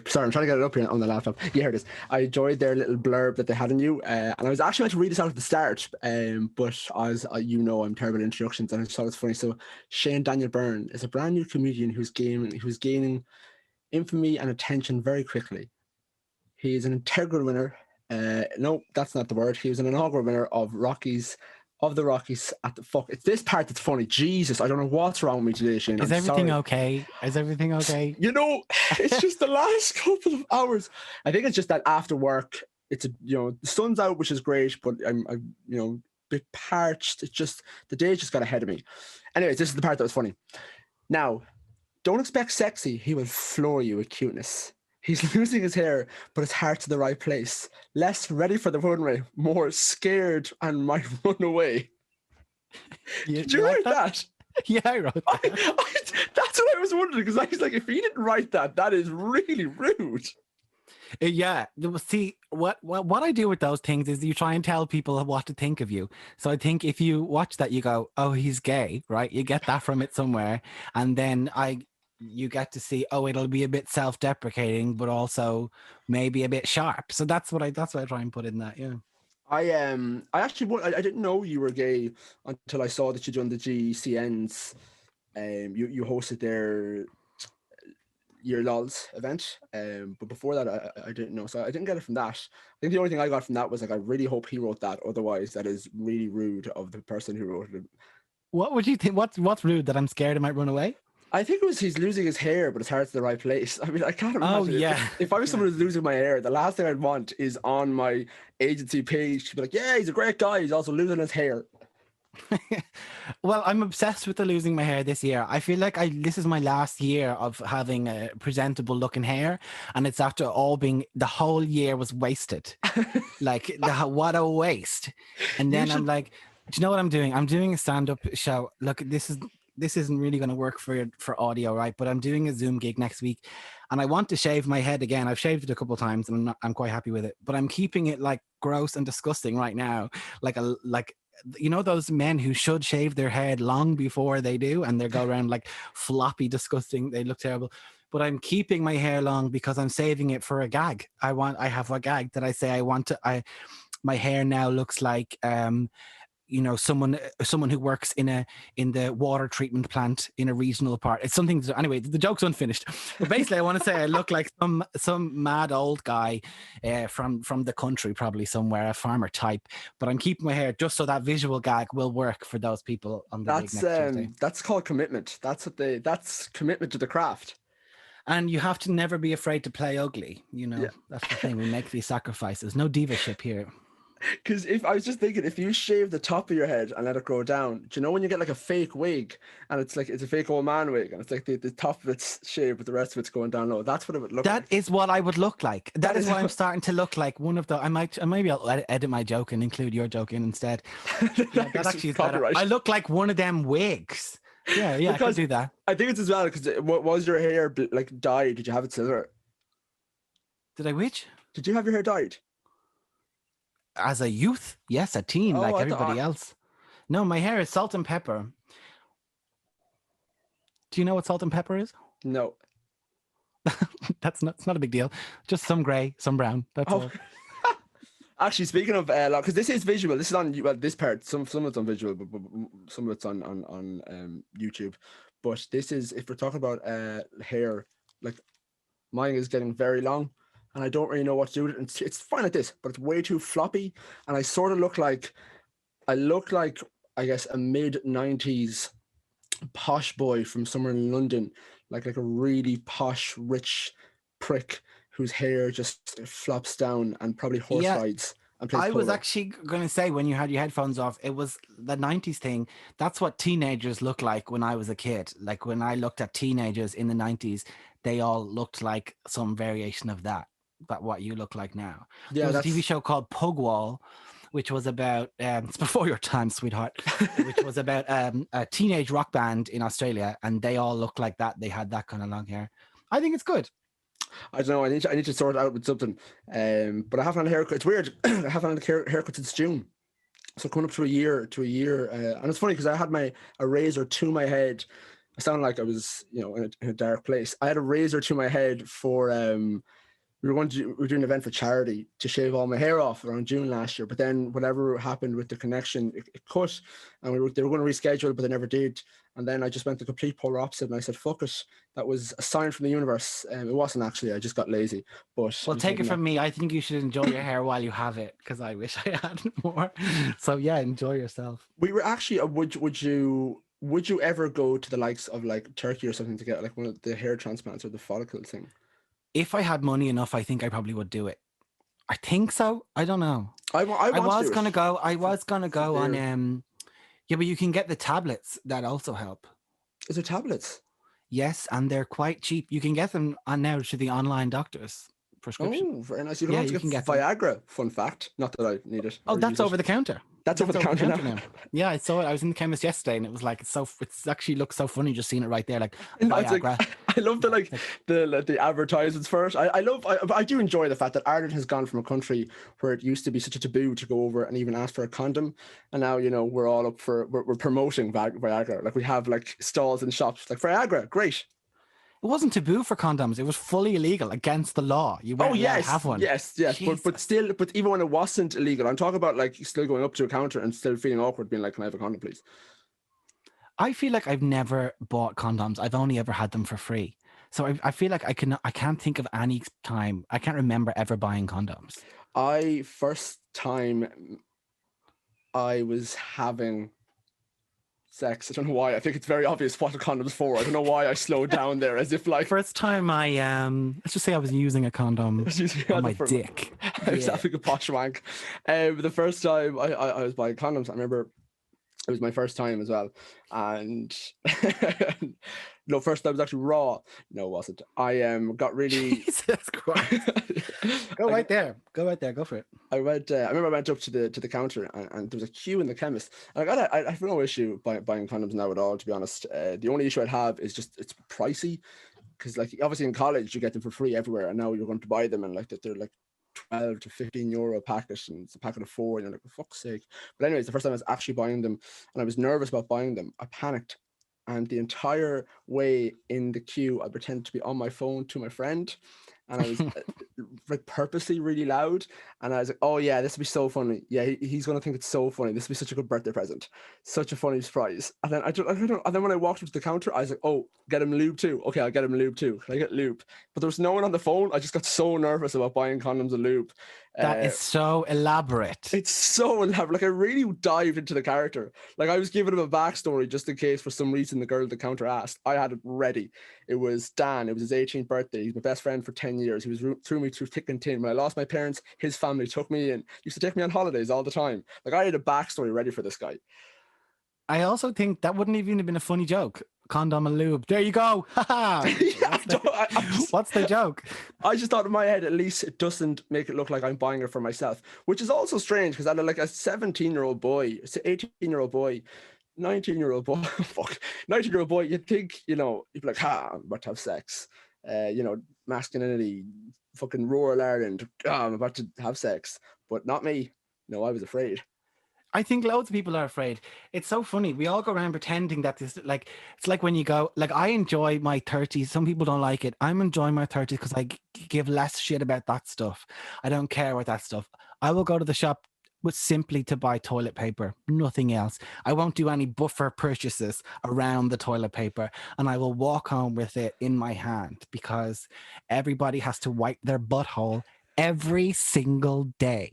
Speaker 2: sorry, I'm trying to get it up here on the laptop. Yeah, here it is. I enjoyed their little blurb that they had on you, and I was actually going to read this out at the start, but as I'm terrible at introductions, and I just thought it's funny. So Shane Dan Byrne is a brand new comedian who's gaining infamy and attention very quickly. He is an integral winner. No, that's not the word. He was an inaugural winner of the Rockies at the fuck. It's this part that's funny. Jesus, I don't know what's wrong with me today, Shane.
Speaker 3: Is everything okay? Is everything okay?
Speaker 2: It's just the last couple of hours. I think it's just that after work, it's the sun's out, which is great, but I'm a bit parched. It's just the day just got ahead of me. Anyways, this is the part that was funny. Now, don't expect sexy. He will floor you with cuteness. He's losing his hair, but his heart's in the right place. Less ready for the runway, more scared and might run away. Did you write that?
Speaker 3: Yeah, I wrote that.
Speaker 2: That's what I was wondering, because I was like, if he didn't write that, that is really rude.
Speaker 3: Yeah. See, what I do with those things is you try and tell people what to think of you. So I think if you watch that, you go, oh, he's gay, right? You get that from it somewhere. And then you get to see, oh, it'll be a bit self-deprecating, but also maybe a bit sharp. So that's what I try and put in that. Yeah.
Speaker 2: I actually I didn't know you were gay until I saw that you done the GCNs. You hosted their Year Lols event. But before that, I didn't know, so I didn't get it from that. I think the only thing I got from that was like, I really hope he wrote that. Otherwise, that is really rude of the person who wrote it.
Speaker 3: What would you think? What's rude, that I'm scared I might run away?
Speaker 2: I think it was he's losing his hair, but his heart's in the right place. I mean, I can't imagine.
Speaker 3: Oh yeah.
Speaker 2: If I was someone who's losing my hair, the last thing I'd want is on my agency page to be like, yeah, he's a great guy. He's also losing his hair.
Speaker 3: Well, I'm obsessed with the losing my hair this year. I feel like this is my last year of having a presentable looking hair, and it's after all being, the whole year was wasted. Like what a waste. And then I'm like, do you know what I'm doing? I'm doing a stand-up show. Look, this isn't really going to work for audio, right? But I'm doing a Zoom gig next week, and I want to shave my head again. I've shaved it a couple of times, and I'm quite happy with it. But I'm keeping it like gross and disgusting right now, like you know, those men who should shave their head long before they do, and they go around like floppy, disgusting. They look terrible. But I'm keeping my hair long because I'm saving it for a gag. I have a gag that I say I want to. My hair now looks like you know, someone who works in the water treatment plant in a regional part. It's something anyway, the joke's unfinished. But basically I want to say I look like some mad old guy from the country, probably somewhere, a farmer type. But I'm keeping my hair just so that visual gag will work for those people on the gig next Tuesday.
Speaker 2: That's called commitment. That's commitment to the craft.
Speaker 3: And you have to never be afraid to play ugly. You know, That's the thing. We make these sacrifices. No diva-ship here.
Speaker 2: Because if I was just thinking, if you shave the top of your head and let it grow down, do you know when you get like a fake wig, and it's like, it's a fake old man wig, and it's like the top of it's shaved but the rest of it's going down low? That's what it would look like. That
Speaker 3: is what I would look like. That is what I'm starting to look like. One of the, maybe I'll edit my joke and include your joke in instead. That actually is better. I look like one of them wigs. Yeah, I can do that.
Speaker 2: I think it's as well because was your hair like dyed? Did you have it silver?
Speaker 3: Did I which?
Speaker 2: Did you have your hair dyed?
Speaker 3: As a youth, yes, a teen, like everybody else. No, my hair is salt and pepper. Do you know what salt and pepper is?
Speaker 2: No.
Speaker 3: It's not a big deal. Just some gray, some brown. That's all.
Speaker 2: Actually, speaking of because this is visual. This is on this part. Some of it's on visual, but some of it's on YouTube. But this is, if we're talking about hair, like mine is getting very long, and I don't really know what to do with it. It's fine like this, but it's way too floppy, and I sort of look like I guess a mid-90s posh boy from somewhere in London, like a really posh, rich prick whose hair just flops down and probably horse rides. I
Speaker 3: was actually going to say, when you had your headphones off, it was the 90s thing. That's what teenagers looked like when I was a kid. Like when I looked at teenagers in the 90s, they all looked like some variation of that. But what you look like now. Yeah, there was a TV show called Pugwall, which was about it's before your time, sweetheart, which was about a teenage rock band in Australia, and they all looked like that. They had that kind of long hair. I think it's good.
Speaker 2: I don't know. I need to sort it out with something. But I haven't had a haircut. It's weird. I haven't had a haircut since June, so coming up to a year. And it's funny because I had a razor to my head. I sounded like I was, in a dark place. I had a razor to my head for we were doing an event for charity to shave all my hair off around June last year, but then whatever happened with the connection, it cut, and they were going to reschedule it, but they never did. And then I just went the complete polar opposite, and I said, fuck it. That was a sign from the universe. It wasn't actually, I just got lazy. But
Speaker 3: well, take it from me, I think you should enjoy your hair while you have it, because I wish I had more. So yeah, enjoy yourself.
Speaker 2: We were actually, would you ever go to the likes of like Turkey or something to get like one of the hair transplants or the follicle thing?
Speaker 3: If I had money enough, I think I probably would do it. I think so. I don't know. I was gonna go on yeah, but you can get the tablets that also help.
Speaker 2: Is there tablets?
Speaker 3: Yes, and they're quite cheap. You can get them now to the online doctors prescription.
Speaker 2: Oh, very nice. You don't have to get Viagra. Fun fact. Not that I need it.
Speaker 3: Oh, that's over the counter.
Speaker 2: That's over the counter now.
Speaker 3: Yeah, I saw it. I was in the chemist yesterday, and it was like it's actually looks so funny just seeing it right there, like Viagra.
Speaker 2: I love the advertisements for it. I do enjoy the fact that Ireland has gone from a country where it used to be such a taboo to go over and even ask for a condom, and now we're all up for we're promoting Viagra. Like we have like stalls in shops like Viagra, great.
Speaker 3: It wasn't taboo for condoms. It was fully illegal, against the law. You weren't allowed to have one.
Speaker 2: Yes. But still, but even when it wasn't illegal, I'm talking about like still going up to a counter and still feeling awkward, being like, "Can I have a condom, please?"
Speaker 3: I feel like I've never bought condoms. I've only ever had them for free. So I feel like I can't think of any time. I can't remember ever buying condoms.
Speaker 2: First time I was having sex. I don't know why. I think it's very obvious what a condom's for. I don't know why I slowed down there, as if like
Speaker 3: first time I let's just say I was using a condom on my dick.
Speaker 2: I was having a posh wank. The first time I was buying condoms, I remember it was my first time as well, and no, first time was actually raw. No, it wasn't. I got really.
Speaker 3: Jesus Christ! Go right there. Go for it.
Speaker 2: I remember I went up to the counter and there was a queue in the chemist. And I have no issue buying condoms now at all, to be honest. The only issue I'd have is just it's pricey, because like obviously in college you get them for free everywhere, and now you're going to buy them and like that they're like 12 to 15 euro a packet, and it's a packet of 4, and you're like, for fuck's sake. But anyways, the first time I was actually buying them and I was nervous about buying them, I panicked, and the entire way in the queue I pretended to be on my phone to my friend, and I was like purposely really loud, and I was like, oh yeah, this will be so funny. Yeah, he's gonna think it's so funny. This will be such a good birthday present, such a funny surprise. And then I don't know. And then when I walked up to the counter, I was like, oh, get him lube too. Okay, I'll get him lube too. Can I get lube? But there was no one on the phone. I just got so nervous about buying condoms and lube.
Speaker 3: That is so elaborate.
Speaker 2: It's so elaborate. Like I really dived into the character. Like I was giving him a backstory just in case for some reason the girl at the counter asked. I had it ready. It was Dan. It was his 18th birthday. He's my best friend for 10 years. He was through me through thick and thin. When I lost my parents, his family took me in. Used to take me on holidays all the time. Like I had a backstory ready for this guy.
Speaker 3: I also think that wouldn't even have been a funny joke. Condom and lube. There you go. What's the joke?
Speaker 2: I just thought in my head, at least it doesn't make it look like I'm buying it for myself, which is also strange because I had like a 17-year-old boy, 18-year-old boy, 19-year-old boy, 19-year-old boy, you'd think, you know, you'd be like, I'm about to have sex. You know, masculinity, fucking rural Ireland, I'm about to have sex. But not me. No, I was afraid.
Speaker 3: I think loads of people are afraid. It's so funny. We all go around pretending that this, like, it's like when you go, like, I enjoy my 30s. Some people don't like it. I'm enjoying my 30s because I give less shit about that stuff. I don't care about that stuff. I will go to the shop simply to buy toilet paper, nothing else. I won't do any buffer purchases around the toilet paper, and I will walk home with it in my hand because everybody has to wipe their butthole every single day.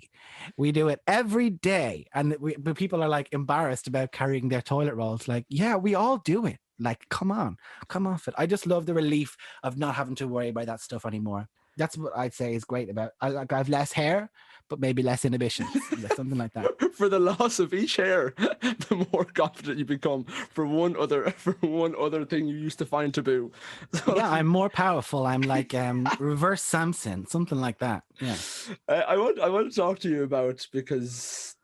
Speaker 3: We do it every day, and but people are like embarrassed about carrying their toilet rolls. Like, yeah, we all do it. Like, come off it. I just love the relief of not having to worry about that stuff anymore. That's what I'd say is great about. I have less hair, but maybe less inhibitions, something like that.
Speaker 2: For the loss of each hair, the more confident you become for one other thing you used to find taboo. So,
Speaker 3: yeah, I'm more powerful. I'm like reverse Samson, something like that. Yeah.
Speaker 2: I want to talk to you about, because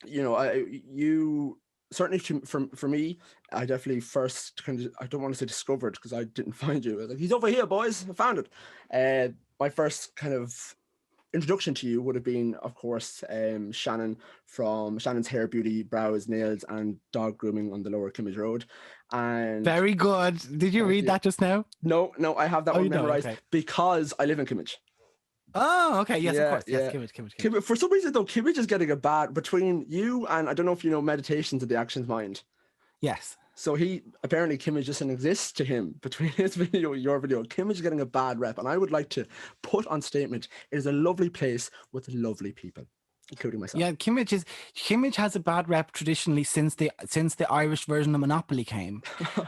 Speaker 2: you know, you certainly for me, I definitely first kind of, I don't want to say discovered because I didn't find you. I was like, he's over here, boys. I found it. My first kind of introduction to you would have been, of course, Shannon from Shannon's Hair, Beauty, Brows, Nails, and Dog Grooming on the Lower Kimmage Road. And
Speaker 3: very good. Did you read that just now?
Speaker 2: No, I have that one memorized because I live in Kimmage.
Speaker 3: Oh, okay. Yes, of course. Yes, Kimmage.
Speaker 2: For some reason, though, Kimmage is getting a bad between you and, I don't know if you know, Meditations of the Action's Mind.
Speaker 3: Yes.
Speaker 2: So Kimmage just exists to him between his video and your video. Kimmage is getting a bad rep, and I would like to put on statement, it is a lovely place with lovely people, including myself.
Speaker 3: Yeah, Kimmage has a bad rep traditionally since the Irish version of Monopoly came,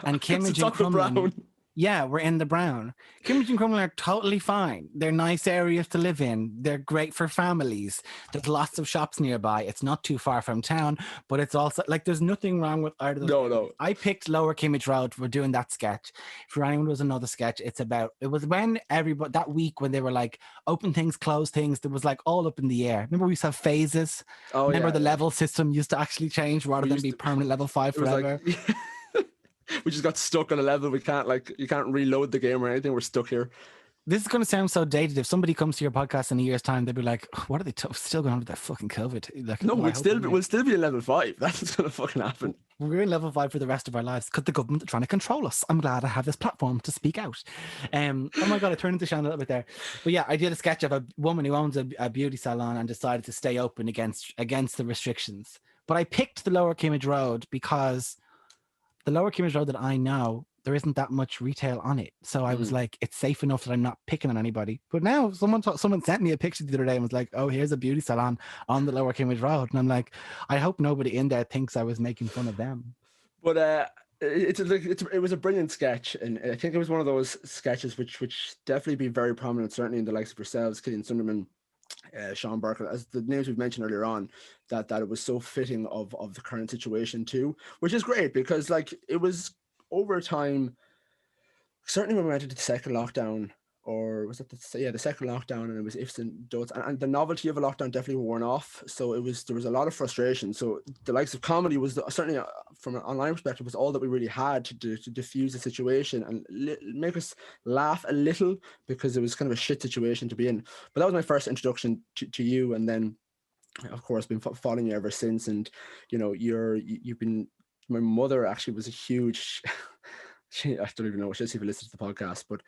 Speaker 3: and Kimmage and Crumlin. Yeah, we're in the brown. Kimmage and Crumlin are totally fine. They're nice areas to live in. They're great for families. There's lots of shops nearby. It's not too far from town, but it's also like there's nothing wrong with either of those.
Speaker 2: No.
Speaker 3: I picked Lower Kimmage Road for doing that sketch. For anyone who doesn't know the sketch, it was when everybody, that week when they were like open things, close things, there was like all up in the air. Remember we used to have phases? Oh, remember the level system used to actually change rather than be permanent level 5 forever?
Speaker 2: We just got stuck on a level. You can't reload the game or anything. We're stuck here.
Speaker 3: This is going to sound so dated. If somebody comes to your podcast in a year's time, they'll be like, "What are they still going on with that fucking COVID?" Like,
Speaker 2: No,
Speaker 3: "Oh, I hope I'm
Speaker 2: we'll still be in level 5. That's what's gonna fucking happen.
Speaker 3: We're in level 5 for the rest of our lives because the government are trying to control us. I'm glad I have this platform to speak out. Oh my God, I turned into Shannon a little bit there. But yeah, I did a sketch of a woman who owns a beauty salon and decided to stay open against the restrictions. But I picked the Lower Kimmage Road because the Lower Kimmage Road that I know, there isn't that much retail on it. So I was like, it's safe enough that I'm not picking on anybody. But now someone sent me a picture the other day and was like, oh, here's a beauty salon on the Lower Kimmage Road. And I'm like, I hope nobody in there thinks I was making fun of them.
Speaker 2: But it was a brilliant sketch, and I think it was one of those sketches which definitely be very prominent, certainly in the likes of yourselves, Killian Sunderman, Sean Burke, as the names we've mentioned earlier on, that it was so fitting of the current situation too, which is great because like it was over time. Certainly when we went into the second lockdown, or was it the second lockdown, and it was ifs and dots, and the novelty of a lockdown definitely worn off. So there was a lot of frustration. So the likes of comedy was certainly from an online perspective was all that we really had to diffuse the situation and make us laugh a little, because it was kind of a shit situation to be in. But that was my first introduction to you, and then of course been following you ever since. And you know you've been, my mother actually was a huge I don't even know, she'll see if you listen to the podcast, but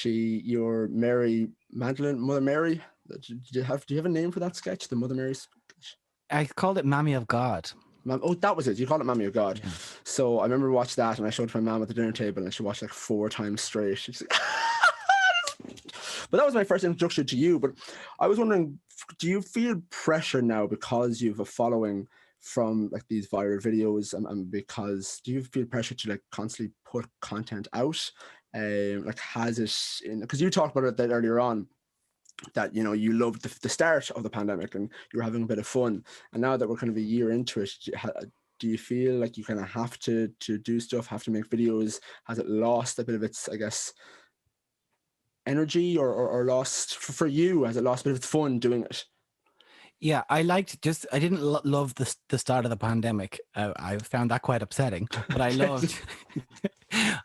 Speaker 2: your Mary Magdalene, Mother Mary, do you have a name for that sketch, the Mother Mary sketch?
Speaker 3: I called it Mammy of God.
Speaker 2: Oh, that was it. You called it Mammy of God.
Speaker 3: Yeah.
Speaker 2: So I remember watching that, and I showed it to my mom at the dinner table, and she watched like 4 times straight. She's like, but that was my first introduction to you. But I was wondering, do you feel pressure now because you have a following from like these viral videos, and because do you feel pressure to like constantly put content out? Like has it in, because you talked about it that earlier on, that you know you loved the start of the pandemic and you were having a bit of fun, and now that we're kind of a year into it, do you feel like you kind of have to do stuff, have to make videos? Has it lost a bit of its, I guess, energy, or lost for you? Has it lost a bit of its fun doing it?
Speaker 3: Yeah, I didn't love the start of the pandemic. I found that quite upsetting, but I loved,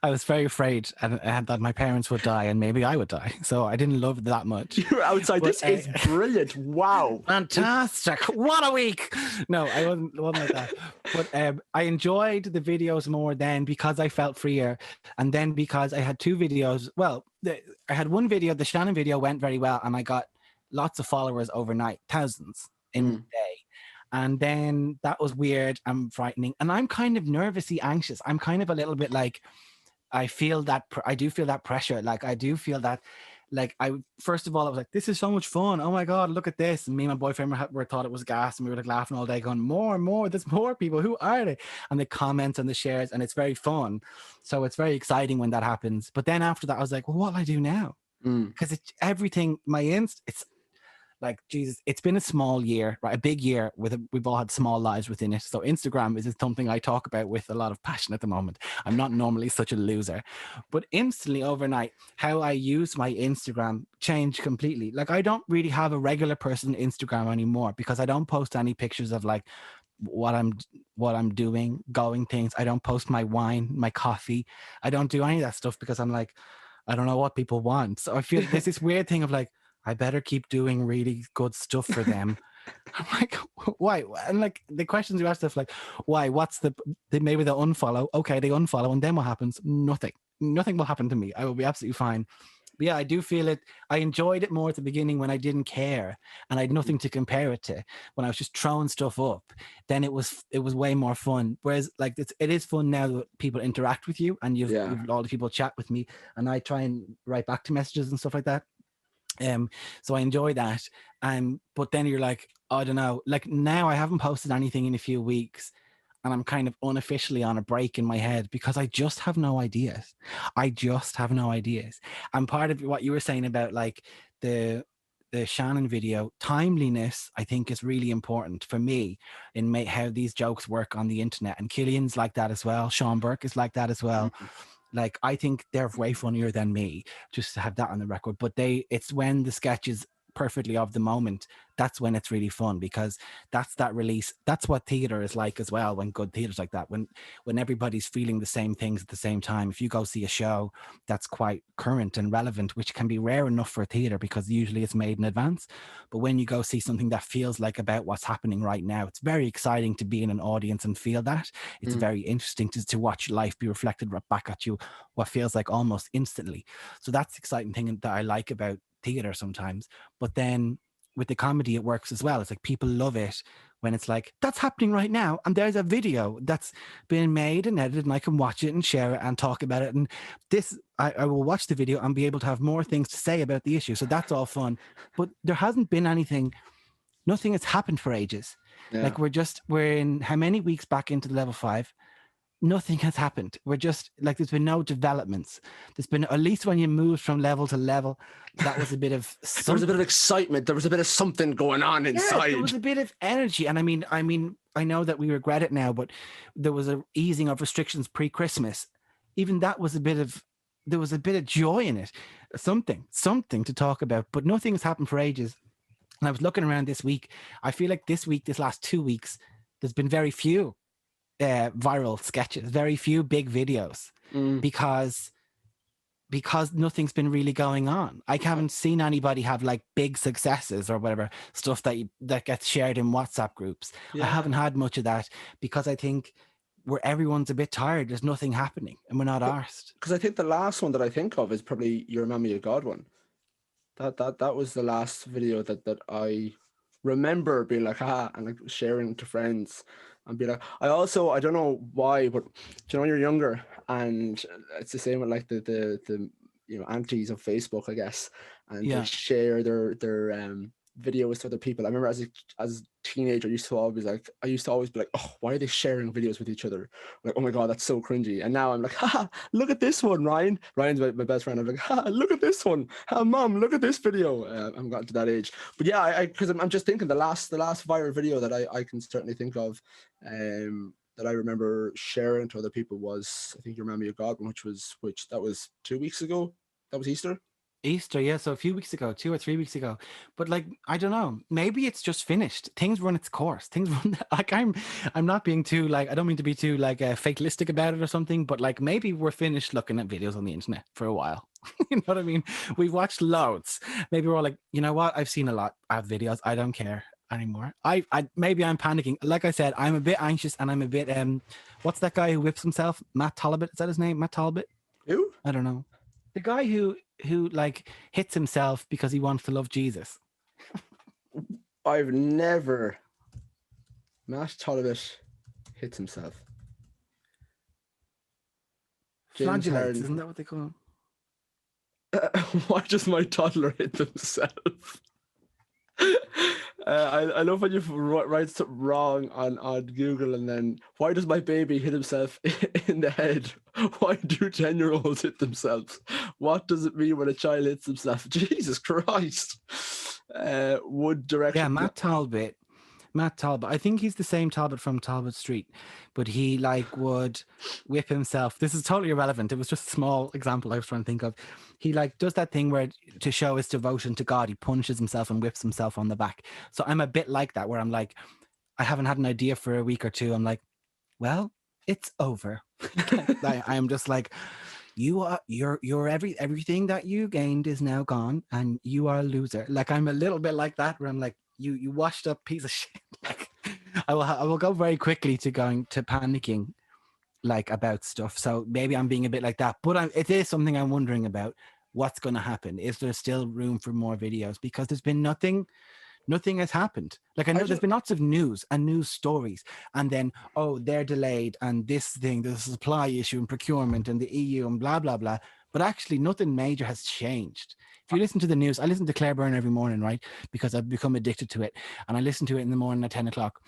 Speaker 3: I was very afraid and that my parents would die and maybe I would die. So I didn't love it that much.
Speaker 2: You're outside. But, this is brilliant. Wow.
Speaker 3: Fantastic. What a week. No, I wasn't like that. But I enjoyed the videos more then because I felt freer. And then because I had 2 videos. Well, I had one video, the Shannon video went very well, and I got lots of followers overnight, thousands in a day. And then that was weird and frightening. And I'm kind of nervously anxious. I'm kind of a little bit like, I do feel that pressure. Like I do feel that, like first of all, I was like, this is so much fun. Oh my God, look at this. And me and my boyfriend were thought it was gas, and we were like laughing all day going, more and more, there's more people. Who are they? And the comments and the shares, and it's very fun. So it's very exciting when that happens. But then after that, I was like, well, what will I do now? Because it's everything, it's like, Jesus, it's been a small year, right? A big year we've all had small lives within it. So Instagram is something I talk about with a lot of passion at the moment. I'm not normally such a loser, but instantly overnight, how I use my Instagram changed completely. Like I don't really have a regular person Instagram anymore because I don't post any pictures of like what I'm doing, going things. I don't post my wine, my coffee. I don't do any of that stuff because I'm like, I don't know what people want. So I feel there's this weird thing of like, I better keep doing really good stuff for them. I'm like, why? And like the questions you ask stuff like, why? What's maybe they'll unfollow. Okay, they unfollow, and then what happens? Nothing will happen to me. I will be absolutely fine. But yeah, I do feel it. I enjoyed it more at the beginning when I didn't care and I had nothing to compare it to. When I was just throwing stuff up, then it was way more fun. Whereas like it is fun now that people interact with you and you've all the people chat with me, and I try and write back to messages and stuff like that. So I enjoy that. But then you're like, I don't know, like now I haven't posted anything in a few weeks and I'm kind of unofficially on a break in my head because I just have no ideas. And part of what you were saying about like the Shannon video, timeliness, I think is really important for me in how these jokes work on the internet. And Killian's like that as well. Sean Burke is like that as well. Like, I think they're way funnier than me, just to have that on the record. But it's when the sketches perfectly of the moment, that's when it's really fun, because that's that release. That's what theater is like as well. When good theater's like that, when everybody's feeling the same things at the same time. If you go see a show that's quite current and relevant, which can be rare enough for theater because usually it's made in advance, but when you go see something that feels like about what's happening right now, it's very exciting to be in an audience and feel that. It's very interesting to watch life be reflected back at you, what feels like almost instantly. So that's the exciting thing that I like about theater sometimes. But then with the comedy, it works as well. It's like people love it when it's like, that's happening right now, and there's a video that's been made and edited, and I can watch it and share it and talk about it. And this, I will watch the video and be able to have more things to say about the issue. So that's all fun. But there hasn't been anything, nothing has happened for ages.
Speaker 2: Yeah.
Speaker 3: Like we're in how many weeks back into the level 5? Nothing has happened. We're just like, there's been no developments. There's been, at least when you moved from level to level, that was a bit of
Speaker 2: there was a bit of excitement. There was a bit of something going on inside.
Speaker 3: Yeah, there was a bit of energy. And I mean, I know that we regret it now, but there was a easing of restrictions pre-Christmas. Even that was there was a bit of joy in it. Something to talk about, but nothing has happened for ages. And I was looking around this week. I feel like this last 2 weeks, there's been very few viral sketches, very few big videos, because nothing's been really going on. I haven't seen anybody have like big successes or whatever stuff that gets shared in WhatsApp groups. I haven't had much of that because I think everyone's a bit tired. There's nothing happening and we're not arsed.
Speaker 2: Because I think the last one that I think of is probably Your Mammy a God one. That was the last video that I remember being like, and like sharing to friends and be like, I don't know why, but you know, when you're younger, and it's the same with like the aunties of Facebook, I guess, and they share their videos to other people. I remember as a teenager, I used to always be like, oh, why are they sharing videos with each other? Like, oh my god, that's so cringy. And now I'm like, look at this one, Ryan. Ryan's my best friend. I'm like, look at this one. Mom, look at this video. I'm gotten to that age, but yeah, because I'm just thinking the last viral video that I can certainly think of, that I remember sharing to other people was, I think, Your Mammy a God one, which that was 2 weeks ago. That was Easter.
Speaker 3: Yeah, so a few weeks ago, 2 or 3 weeks ago. But like, I don't know, maybe it's just finished. Things run its course. Things run like, I'm not being too like, I don't mean to be too like fatalistic about it or something, but like maybe we're finished looking at videos on the internet for a while. You know what I mean? We've watched loads. Maybe we're all like, you know what? I've seen a lot of videos. I don't care anymore. Maybe I'm panicking. Like I said, I'm a bit anxious, and I'm a bit what's that guy who whips himself? Matt Talbot, is that his name? Matt Talbot?
Speaker 2: Who?
Speaker 3: I don't know. The guy who like hits himself because he wants to love Jesus.
Speaker 2: I've never. Matt Talbot hits himself.
Speaker 3: Flagellates, isn't that what they call him?
Speaker 2: Why does my toddler hit himself? I love when you write something wrong on Google, and then, why does my baby hit himself in the head? Why do 10-year-olds hit themselves? What does it mean when a child hits himself? Jesus Christ. Would direction.
Speaker 3: Yeah, Matt Talbot. I think he's the same Talbot from Talbot Street, but he like would whip himself. This is totally irrelevant. It was just a small example I was trying to think of. He like does that thing where, to show his devotion to God, he punches himself and whips himself on the back. So I'm a bit like that, where I'm like, I haven't had an idea for a week or two. I'm like, well, it's over. I'm just like, you're everything that you gained is now gone, and you are a loser. Like, I'm a little bit like that, where I'm like, you washed up piece of shit. Like, I will go very quickly to going to panicking, like, about stuff. So maybe I'm being a bit like that, but it is something I'm wondering about. What's going to happen? Is there still room for more videos? Because there's been nothing has happened. Like, I know there's been lots of news and news stories, and then, oh, they're delayed, and this thing, there's a supply issue and procurement and the EU and blah, blah, blah. But actually nothing major has changed. If you listen to the news, I listen to Claire Byrne every morning, right? Because I've become addicted to it. And I listen to it in the morning at 10 o'clock.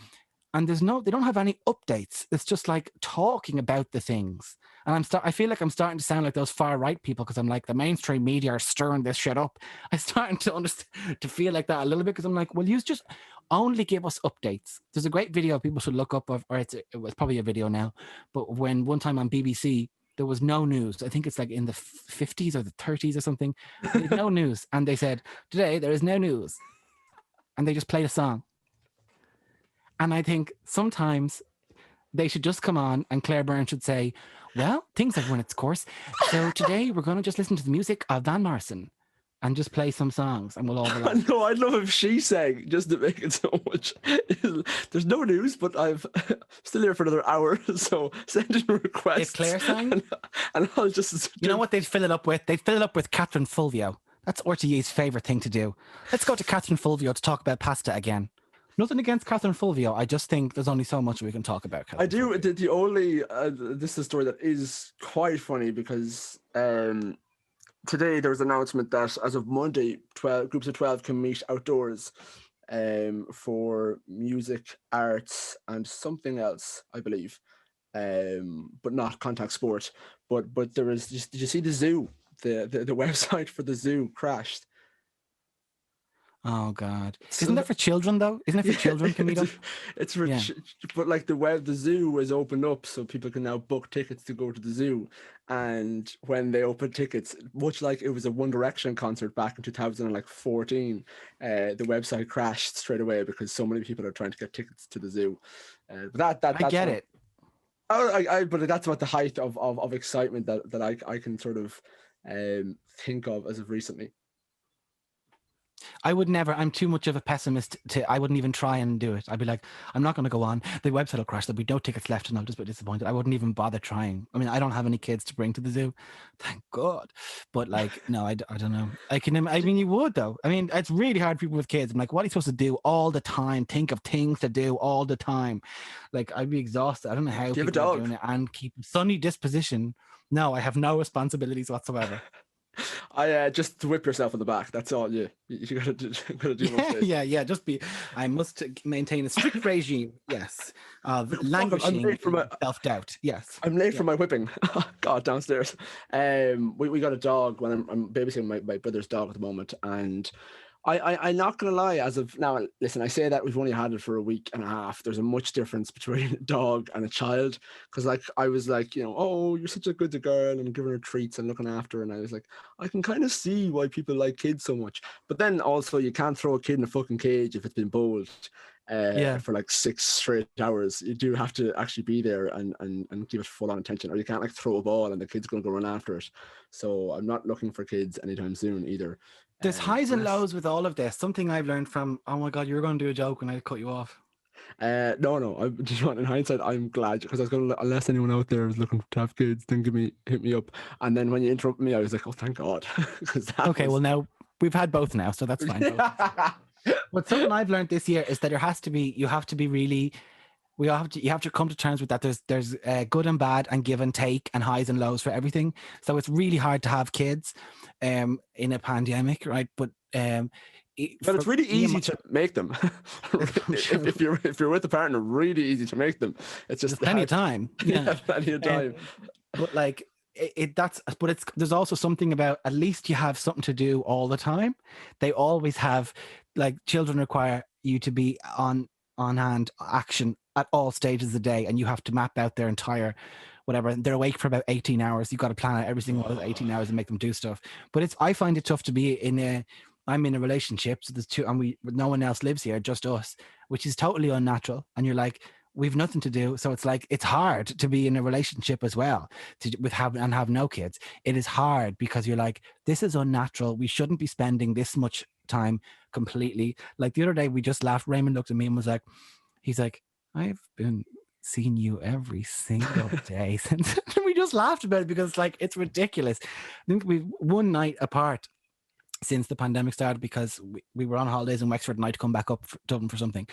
Speaker 3: And they don't have any updates. It's just like talking about the things. And I feel like I'm starting to sound like those far right people, because I'm like, the mainstream media are stirring this shit up. I'm starting to feel like that a little bit, because I'm like, well, you just only give us updates. There's a great video people should look up, or it was probably a video now, but when one time on BBC, there was no news. I think it's like in the 50s or the 30s or something. They had no news. And they said, today there is no news. And they just played a song. And I think sometimes they should just come on and Claire Byrne should say, well, things have run its course. So today we're going to just listen to the music of Van Morrison and just play some songs and we'll all relax.
Speaker 2: No, I'd love if she sang just to make it so much. There's no news, but I'm still here for another hour. So send in requests.
Speaker 3: If Claire sang?
Speaker 2: And I'll just...
Speaker 3: You know what they'd fill it up with? They'd fill it up with Catherine Fulvio. That's RTE's favourite thing to do. Let's go to Catherine Fulvio to talk about pasta again. Nothing against Catherine Fulvio. I just think there's only so much we can talk about.
Speaker 2: I do. The only this is a story that is quite funny because today there was an announcement that as of Monday, 12 groups of 12 can meet outdoors for music, arts, and something else, I believe, but not contact sport. But there is. Did you see the zoo? The website for the zoo crashed.
Speaker 3: Oh God! Isn't that for children though? Isn't it for children? Can we go?
Speaker 2: It's for, but like the zoo is opened up, so people can now book tickets to go to the zoo. And when they open tickets, much like it was a One Direction concert back in 2014, the website crashed straight away because so many people are trying to get tickets to the zoo. But that's
Speaker 3: I get it.
Speaker 2: But that's about the height of excitement that I can sort of think of as of recently.
Speaker 3: I would never, I'm too much of a pessimist I wouldn't even try and do it. I'd be like, I'm not going to go on. The website will crash. There'll be no tickets left and I'll just be disappointed. I wouldn't even bother trying. I mean, I don't have any kids to bring to the zoo. Thank God. But like, no, I don't know. I mean, you would though. I mean, it's really hard for people with kids. I'm like, what are you supposed to do all the time? Think of things to do all the time. Like, I'd be exhausted. I don't know how people are doing it and keep sunny disposition. No, I have no responsibilities whatsoever.
Speaker 2: I just to whip yourself on the back. That's all you gotta do.
Speaker 3: Yeah. I must maintain a strict regime. Yes, of languishing self-doubt. Yes,
Speaker 2: I'm late for my whipping. God, downstairs. We got a dog when I'm babysitting my brother's dog at the moment, and I'm not going to lie, as of now, listen, I say that we've only had it for a week and a half. There's a much difference between a dog and a child. Because like, I was like, oh, you're such a good girl and giving her treats and looking after her. And I was like, I can kind of see why people like kids so much. But then also you can't throw a kid in a fucking cage if it's been bowled for like 6 straight hours. You do have to actually be there and give it full on attention. Or you can't like throw a ball and the kid's going to go run after it. So I'm not looking for kids anytime soon either.
Speaker 3: There's highs and lows with all of this. Something I've learned from, oh my God, you were going to do a joke and I cut you off.
Speaker 2: No. In hindsight, I'm glad because I was going to, unless anyone out there is looking to have kids, then hit me up. And then when you interrupt me, I was like, oh, thank God.
Speaker 3: Well, now we've had both now, so that's fine. But something I've learned this year is that you have to come to terms with that. There's good and bad and give and take and highs and lows for everything. So it's really hard to have kids in a pandemic, right? But
Speaker 2: it's really easy to make them. if you're with a partner, really easy to make them. It's just
Speaker 3: plenty of time. Yeah,
Speaker 2: plenty of time.
Speaker 3: But like there's also something about at least you have something to do all the time. They always have, like, children require you to be on hand action at all stages of the day, and you have to map out their entire whatever. They're awake for about 18 hours. You've got to plan out every single one of those 18 hours and make them do stuff. But I find it tough to be I'm in a relationship, so there's two, and no one else lives here, just us, which is totally unnatural. And you're like, we've nothing to do. So it's like, it's hard to be in a relationship as well, have no kids. It is hard because you're like, this is unnatural. We shouldn't be spending this much time completely. Like the other day, we just laughed. Raymond looked at me and was like, he's like, I've been seeing you every single day since. And we just laughed about it because like, it's ridiculous. I think we've one night apart since the pandemic started because we were on holidays in Wexford and I had to come back up to Dublin for something.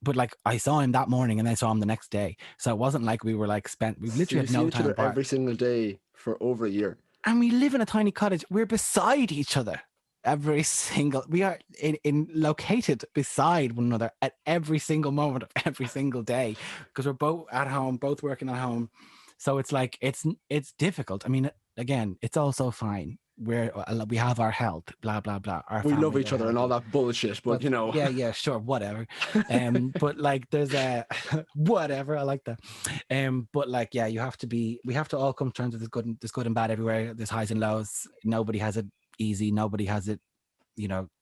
Speaker 3: But like, I saw him that morning and I saw him the next day. So it wasn't like we were like we literally had no time apart.
Speaker 2: Every single day for over a year.
Speaker 3: And we live in a tiny cottage. We're beside each other. We are located beside one another at every single moment of every single day because we're both at home, both working at home. So it's like, it's difficult. I mean, again, it's also fine. we have our health, blah blah blah. Our
Speaker 2: We love
Speaker 3: families
Speaker 2: each
Speaker 3: are
Speaker 2: other and all
Speaker 3: healthy.
Speaker 2: that bullshit, but you know.
Speaker 3: Yeah, sure, whatever. But like there's a whatever, I like that. But like, yeah, we have to all come to terms with there's good and bad everywhere. There's highs and lows. Nobody has it easy. Nobody has it,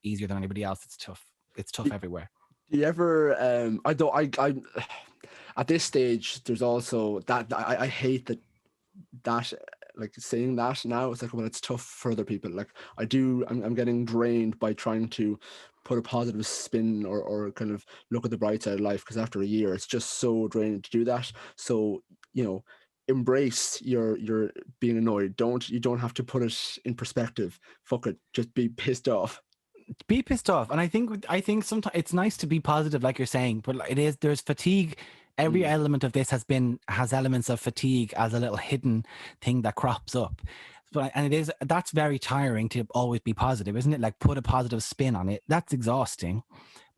Speaker 3: easier than anybody else. It's tough everywhere.
Speaker 2: Do you ever I don't I at this stage there's also that I hate that like saying that now. It's like, well, it's tough for other people. Like I'm getting drained by trying to put a positive spin or kind of look at the bright side of life, because after a year it's just so draining to do that. So embrace your being annoyed. You don't have to put it in perspective. Fuck it, just be pissed off.
Speaker 3: Be pissed off. And I think sometimes it's nice to be positive, like you're saying, but there's fatigue. Every element of this has elements of fatigue as a little hidden thing that crops up. That's very tiring to always be positive, isn't it? Like, put a positive spin on it. That's exhausting.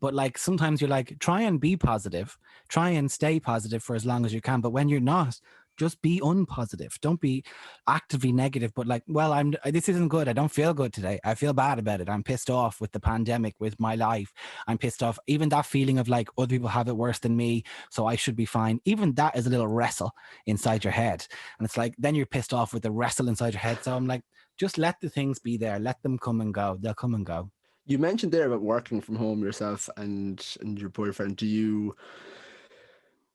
Speaker 3: But like, sometimes you're like, try and be positive, try and stay positive for as long as you can. But when you're not, just be unpositive. Don't be actively negative, but like, well, this isn't good. I don't feel good today. I feel bad about it. I'm pissed off with the pandemic, with my life. I'm pissed off. Even that feeling of like, other people have it worse than me, so I should be fine. Even that is a little wrestle inside your head. And it's like, then you're pissed off with the wrestle inside your head. So I'm like, just let the things be there. Let them come and go. They'll come and go.
Speaker 2: You mentioned there about working from home yourself and your boyfriend. Do you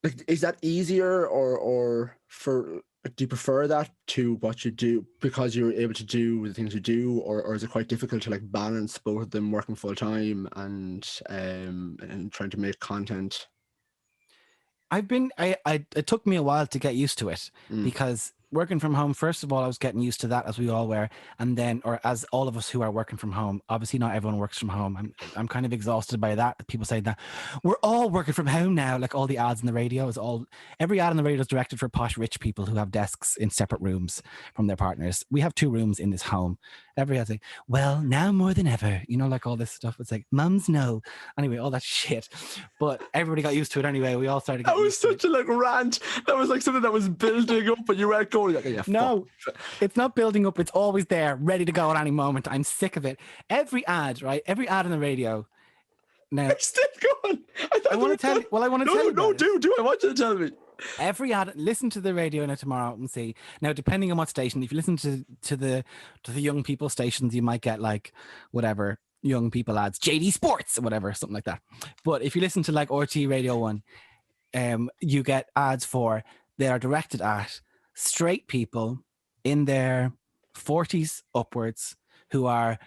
Speaker 2: like, is that easier or do you prefer that to what you do because you're able to do the things you do, or is it quite difficult to like balance both of them, working full time and trying to make content?
Speaker 3: It took me a while to get used to it,
Speaker 2: Mm.
Speaker 3: because working from home, first of all, I was getting used to that, as we all were. And then, or as all of us who are working from home, obviously not everyone works from home. I'm kind of exhausted by that. People say that we're all working from home now. Like, all the ads in the radio every ad on the radio is directed for posh rich people who have desks in separate rooms from their partners. We have 2 rooms in this home. Every ad's like, well, now more than ever, like all this stuff. It's like, mums no. Anyway, all that shit. But everybody got used to it anyway. We all started getting used to it.
Speaker 2: That was such a like rant. That was like something that was building up, and you were going like, yeah,
Speaker 3: no, it's not building up. It's always there, ready to go at any moment. I'm sick of it. Every ad, right? Every ad on the radio. Now,
Speaker 2: I'm still going.
Speaker 3: I want to tell you. Well, I want to tell you.
Speaker 2: No, do. I want you to tell me.
Speaker 3: Every ad. Listen to the radio now tomorrow and see. Now, depending on what station, if you listen to the young people stations, you might get like whatever young people ads, JD Sports or whatever, something like that. But if you listen to like RT Radio 1, you get ads they are directed at straight people in their 40s upwards who are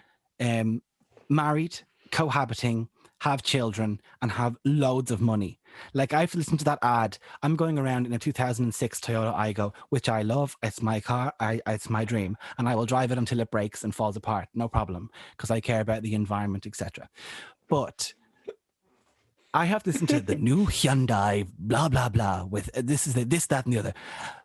Speaker 3: married, cohabiting, have children, and have loads of money. Like, I've listened to that ad. I'm going around in a 2006 Toyota Aygo, which I love. It's my car. It's my dream, and I will drive it until it breaks and falls apart. No problem, because I care about the environment, etc. But I have listened to the new Hyundai, blah blah blah, with this, that, and the other.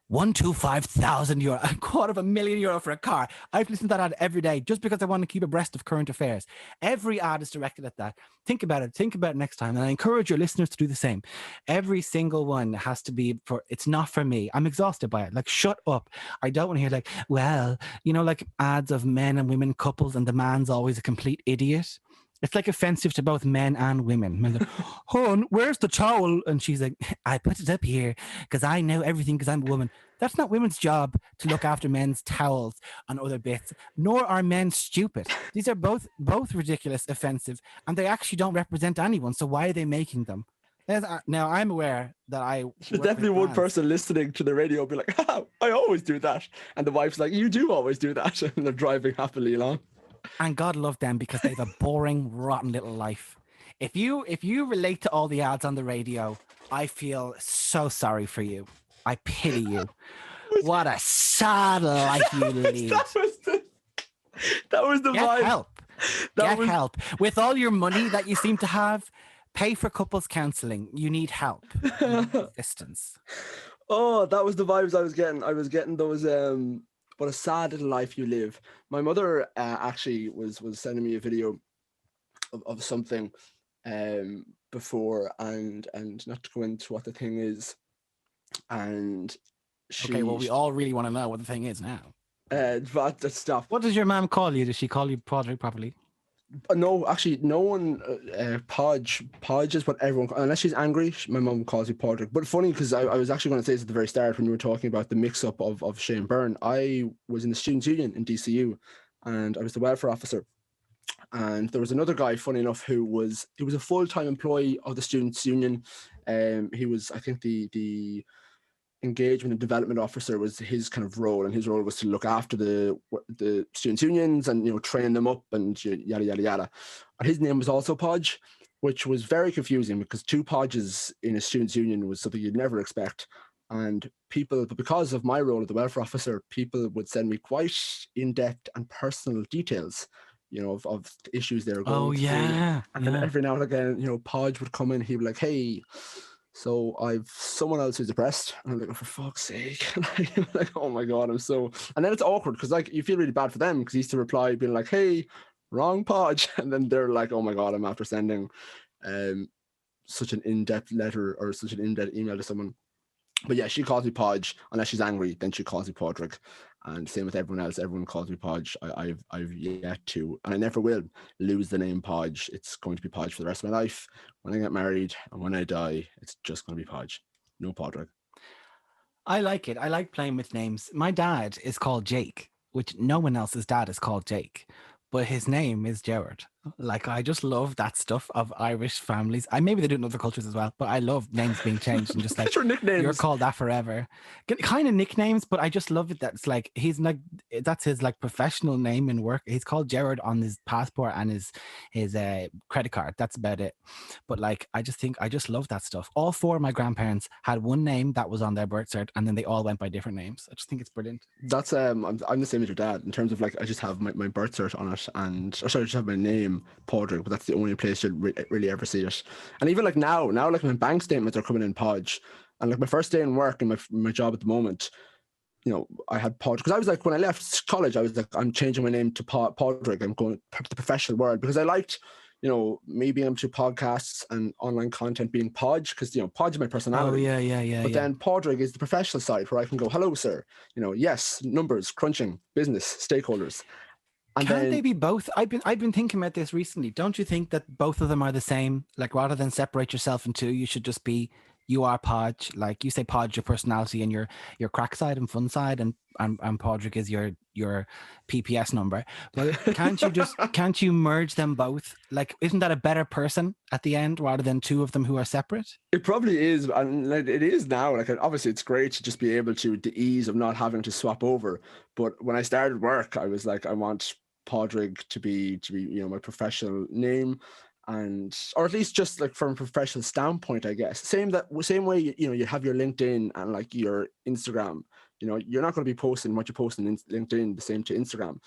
Speaker 3: 125,000 euro, €250,000 for a car. I've listened to that ad every day just because I want to keep abreast of current affairs. Every ad is directed at that. Think about it next time. And I encourage your listeners to do the same. Every single one has to be it's not for me. I'm exhausted by it. Like, shut up. I don't want to hear like, well, like ads of men and women couples and the man's always a complete idiot. It's like offensive to both men and women. Men like, hon, where's the towel? And she's like, I put it up here because I know everything because I'm a woman. That's not women's job to look after men's towels and other bits, nor are men stupid. These are both ridiculous, offensive, and they actually don't represent anyone. So why are they making them? Now, I'm aware that
Speaker 2: there's definitely one person listening to the radio will be like, I always do that. And the wife's like, you do always do that. And they're driving happily along.
Speaker 3: And God love them, because they have a boring, rotten little life. If you relate to all the ads on the radio, I feel so sorry for you. I pity you. What a sad life you lead.
Speaker 2: That was the
Speaker 3: Get
Speaker 2: vibe.
Speaker 3: help. Get help. With all your money that you seem to have, pay for couples counselling. You need help. You need assistance.
Speaker 2: Oh, that was the vibes I was getting. I was getting those what a sad little life you live. My mother actually was sending me a video of something before, and not to go into what the thing is. And
Speaker 3: okay, well, we all really want to know what the thing is now.
Speaker 2: But that stuff.
Speaker 3: What does your mom call you? Does she call you Padraig properly?
Speaker 2: No, actually, no one. Podge is what everyone. Unless she's angry, my mum calls me Padraig. But funny because I was actually going to say this at the very start when you were talking about the mix-up of Shane Byrne. I was in the Students' Union in DCU, and I was the welfare officer. And there was another guy, funny enough, he was a full-time employee of the Students' Union. He was, I think, the engagement and development officer was his kind of role, and his role was to look after the students' unions and train them up and yada yada yada. And his name was also Podge, which was very confusing because two Podges in a students' union was something you'd never expect. And but because of my role as the welfare officer, people would send me quite in-depth and personal details, of the issues they were going through. And then every now and again, Podge would come in, he'd be like, "Hey, so I've someone else who's depressed," and I'm like, "Oh, for fuck's sake!" like, oh my god, I'm so. And then it's awkward because you feel really bad for them because he used to reply being like, "Hey, wrong Podge," and then they're like, "Oh my god, I'm after sending such an in-depth letter or such an in-depth email to someone." But yeah, she calls me Podge. Unless she's angry, then she calls me Padraig. And same with everyone else. Everyone calls me Podge. I've yet to, and I never will lose the name Podge. It's going to be Podge for the rest of my life. When I get married and when I die, it's just going to be Podge. No Padraig.
Speaker 3: I like it. I like playing with names. My dad is called Jake, which no one else's dad is called Jake, but his name is Gerard. Like, I just love that stuff of Irish families. Maybe they do it in other cultures as well, but I love names being changed and just like,
Speaker 2: your nicknames.
Speaker 3: You're called that forever. Kind of nicknames, but I just love it that it's like, that's his like professional name in work. He's called Gerard on his passport and his credit card. That's about it. But like, I just love that stuff. All four of my grandparents had one name that was on their birth cert, and then they all went by different names. I just think it's brilliant.
Speaker 2: That's I'm the same as your dad in terms of like, I just have my birth cert on it, I just have my name Padraig, but that's the only place you'll really ever see it. And even like now like my bank statements are coming in Podge, and like my first day in work and my job at the moment, I had Podge because I was like, when I left college, I was like, I'm changing my name to Padraig. I'm going to the professional world because I liked me being able to podcasts and online content being Podge because Podge is my personality.
Speaker 3: Oh yeah.
Speaker 2: But then Padraig is the professional side where I can go, "Hello, sir. Yes, numbers, crunching, business, stakeholders." And
Speaker 3: Can't they be both? I've been thinking about this recently. Don't you think that both of them are the same? Like, rather than separate yourself in two, you should just be, you are Podge. Like, you say Podge, your personality and your crack side and fun side, and Padraig is your PPS number. But can't you merge them both? Like, isn't that a better person at the end rather than two of them who are separate?
Speaker 2: It probably is, and like, it is now. Like, obviously, it's great to just be able to the ease of not having to swap over. But when I started work, I was like, I want Padraig to be my professional name, or at least just like from a professional standpoint, I guess. Same way you have your LinkedIn and like your Instagram. You're not going to be posting what you're posting in LinkedIn the same to Instagram.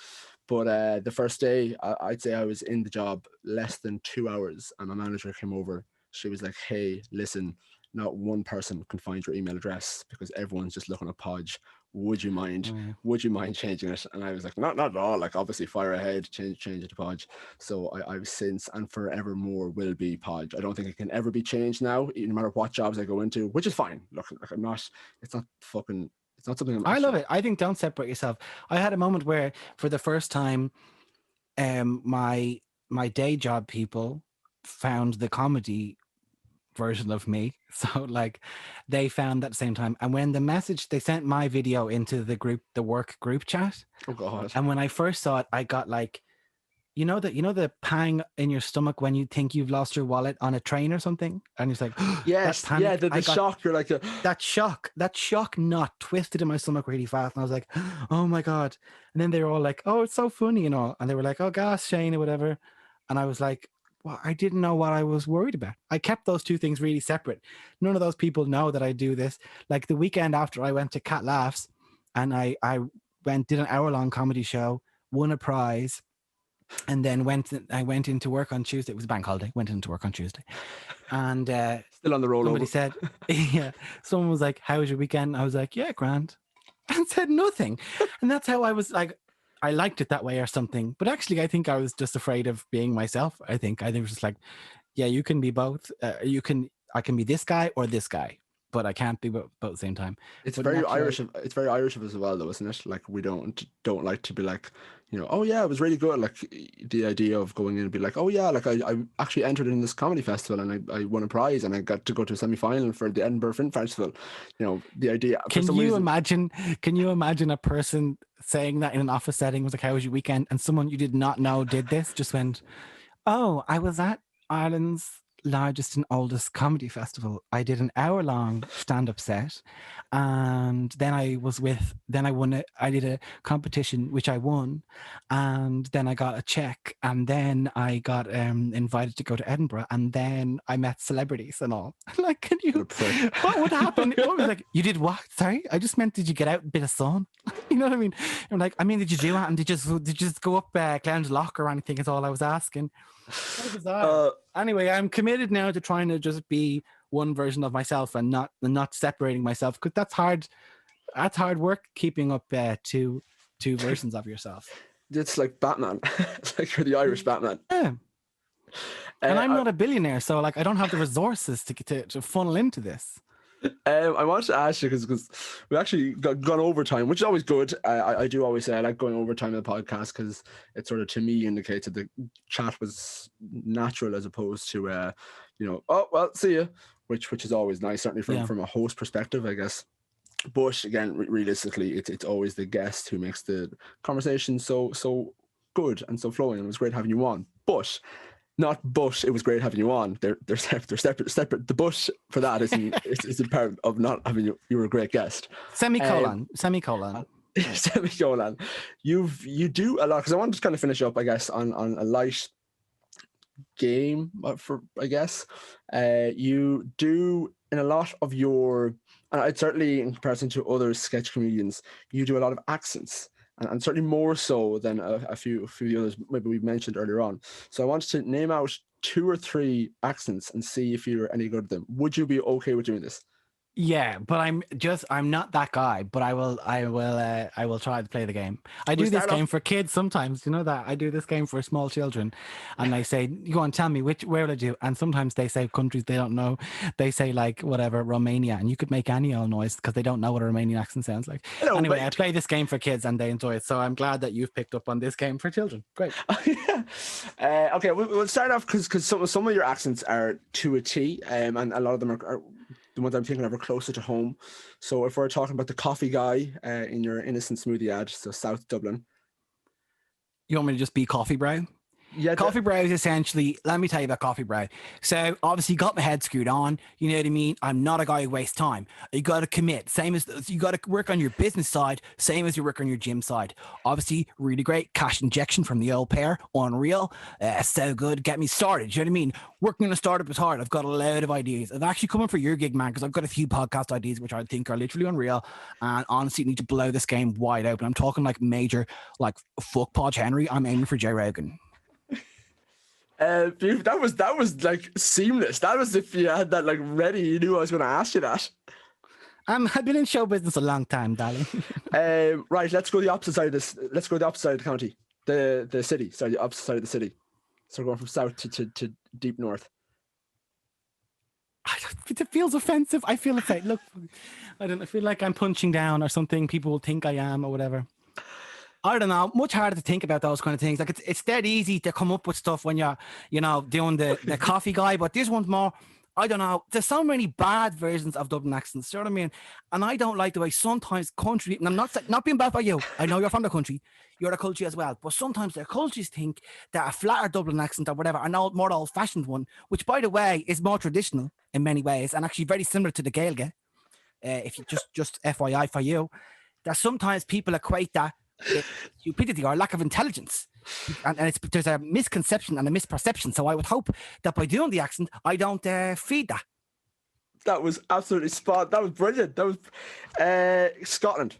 Speaker 2: But the first day, I'd say I was in the job less than 2 hours, and my manager came over. She was like, "Hey, listen, not one person can find your email address because everyone's just looking at Podge. Would you mind? Would you mind changing it?" And I was like, not at all. Like, obviously, fire ahead, change it to Podge. So I've since and forevermore will be Podge. I don't think it can ever be changed now, no matter what jobs I go into, which is fine. Look, like, I'm not. It's not fucking. It's not something.
Speaker 3: I love it. I think don't separate yourself. I had a moment where, for the first time, my day job people found the comedy version of me. So like, they found that at the same time, and when they sent my video into the work group chat.
Speaker 2: Oh god.
Speaker 3: And when I first saw it, I got like, the pang in your stomach when you think you've lost your wallet on a train or something, and it's like,
Speaker 2: yes, yeah, the shock. You're like
Speaker 3: that shock knot twisted in my stomach really fast, and I was like, oh my god. And then they were all like, "Oh, it's so funny," and they were like, "Oh, gas, Shane," or whatever. And I was like, well, I didn't know what I was worried about. I kept those two things really separate. None of those people know that I do this. Like, the weekend after, I went to Cat Laughs, and I did an hour-long comedy show, won a prize, and then I went into work on Tuesday. It was a bank holiday. Went into work on Tuesday, and
Speaker 2: still on the rollover.
Speaker 3: Somebody said, yeah. Someone was like, "How was your weekend?" I was like, "Yeah, grand," and said nothing. And that's how I was like, I liked it that way or something. But actually, I think I was just afraid of being myself. I think it was just like, yeah, you can be both. I can be this guy or this guy. but I can't be both at the same time.
Speaker 2: It's
Speaker 3: But
Speaker 2: very
Speaker 3: naturally-
Speaker 2: Irish. It's very Irish of us as well, though, isn't it? Like we don't like to be like, oh yeah, it was really good. Like the idea of going in and be like, oh yeah, like I actually entered in this comedy festival and I won a prize and I got to go to a semi-final for the Edinburgh Fringe Festival. The idea.
Speaker 3: Can you imagine a person saying that in an office setting? Was like, how was your weekend? And someone you did not know did this, just went, oh, I was at Ireland's largest and oldest comedy festival. I did an hour-long stand-up set, and then I won it. I did a competition which I won, and then I got a check, and then I got invited to go to Edinburgh, and then I met celebrities and all. Like, can you? What would happen? What was like? You did what? Sorry, I just meant, did you get out a bit of sun? You know what I mean? I'm like, did you do that? And did you just go up Clown's Lock or anything? Is all I was asking. What bizarre. Anyway, I'm committed now to trying to just be one version of myself and not separating myself, because that's hard. That's hard work, keeping up two versions of yourself.
Speaker 2: It's like Batman. It's like you're the Irish Batman.
Speaker 3: Yeah. And I'm not a billionaire, so like I don't have the resources to funnel into this.
Speaker 2: I wanted to ask you because we actually gone overtime, which is always good. I do always say I like going overtime in the podcast because it sort of, to me, indicates that the chat was natural as opposed to oh well, see you, which is always nice, certainly from a host perspective, I guess. But again, realistically, it's always the guest who makes the conversation so good and so flowing, and it was great having you on. But it was great having you on. They're separate. The but for that is a part of not having you. You were a great guest.
Speaker 3: Semicolon.
Speaker 2: You do a lot, because I wanted to kind of finish up, I guess, on a light game for, I guess. You do in a lot of your, and I'd certainly in comparison to other sketch comedians, you do a lot of accents. And certainly more so than a few of the others maybe we've mentioned earlier on. So I wanted to name out 2 or 3 accents and see if you're any good at them. Would you be okay with doing this?
Speaker 3: Yeah, but I'm not that guy, but I will try to play the game. I do this game for kids sometimes, you know that. I do this game for small children, and they say, you go on, tell me where will I do? And sometimes they say countries they don't know. They say like whatever, Romania, and you could make any old noise because they don't know what a Romanian accent sounds like. Hello, anyway, I play this game for kids and they enjoy it. So I'm glad that you've picked up on this game for children. Great.
Speaker 2: Okay, we'll start off because some of your accents are to a T, and a lot of them are the ones I'm thinking of are closer to home. So if we're talking about the coffee guy in your Innocent Smoothie ad, so South Dublin.
Speaker 3: You want me to just be Coffee Brow? Yeah, Coffee Brow is essentially, let me tell you about Coffee Brow. So obviously got my head screwed on, you know what I mean? I'm not a guy who wastes time. You got to commit, same as you got to work on your business side, same as you work on your gym side. Obviously really great cash injection from the old pair, unreal, so good, get me started, you know what I mean? Working on a startup is hard. I've got a load of ideas. I've actually come in for your gig, man, because I've got a few podcast ideas which I think are literally unreal, and honestly need to blow this game wide open. I'm talking like major, like fuck Podge Henry. I'm aiming for Joe Rogan.
Speaker 2: That was like seamless. That was, if you had that like ready, you knew I was going to ask you that.
Speaker 3: I've been in show business a long time, darling.
Speaker 2: Right, let's go the opposite side of this. Let's go the opposite side of the county, the city. Sorry, the opposite side of the city. So we're going from south to deep north.
Speaker 3: It feels offensive. I feel offended. Look, I feel like I'm punching down or something. People will think I am or whatever. I don't know. Much harder to think about those kind of things. Like it's dead easy to come up with stuff when you're, doing the coffee guy. But this one's more, I don't know. There's so many bad versions of Dublin accents. You know what I mean? And I don't like the way sometimes country. And I'm not being bad for you. I know you're from the country. You're a culture as well. But sometimes their cultures think that a flatter Dublin accent or whatever, an more old-fashioned one, which by the way is more traditional in many ways and actually very similar to the Gaeilge. If you just FYI for you, that sometimes people equate that stupidity or lack of intelligence, and there's a misconception and a misperception. So I would hope that by doing the accent, I don't feed that.
Speaker 2: That was absolutely spot. That was brilliant. That was Scotland.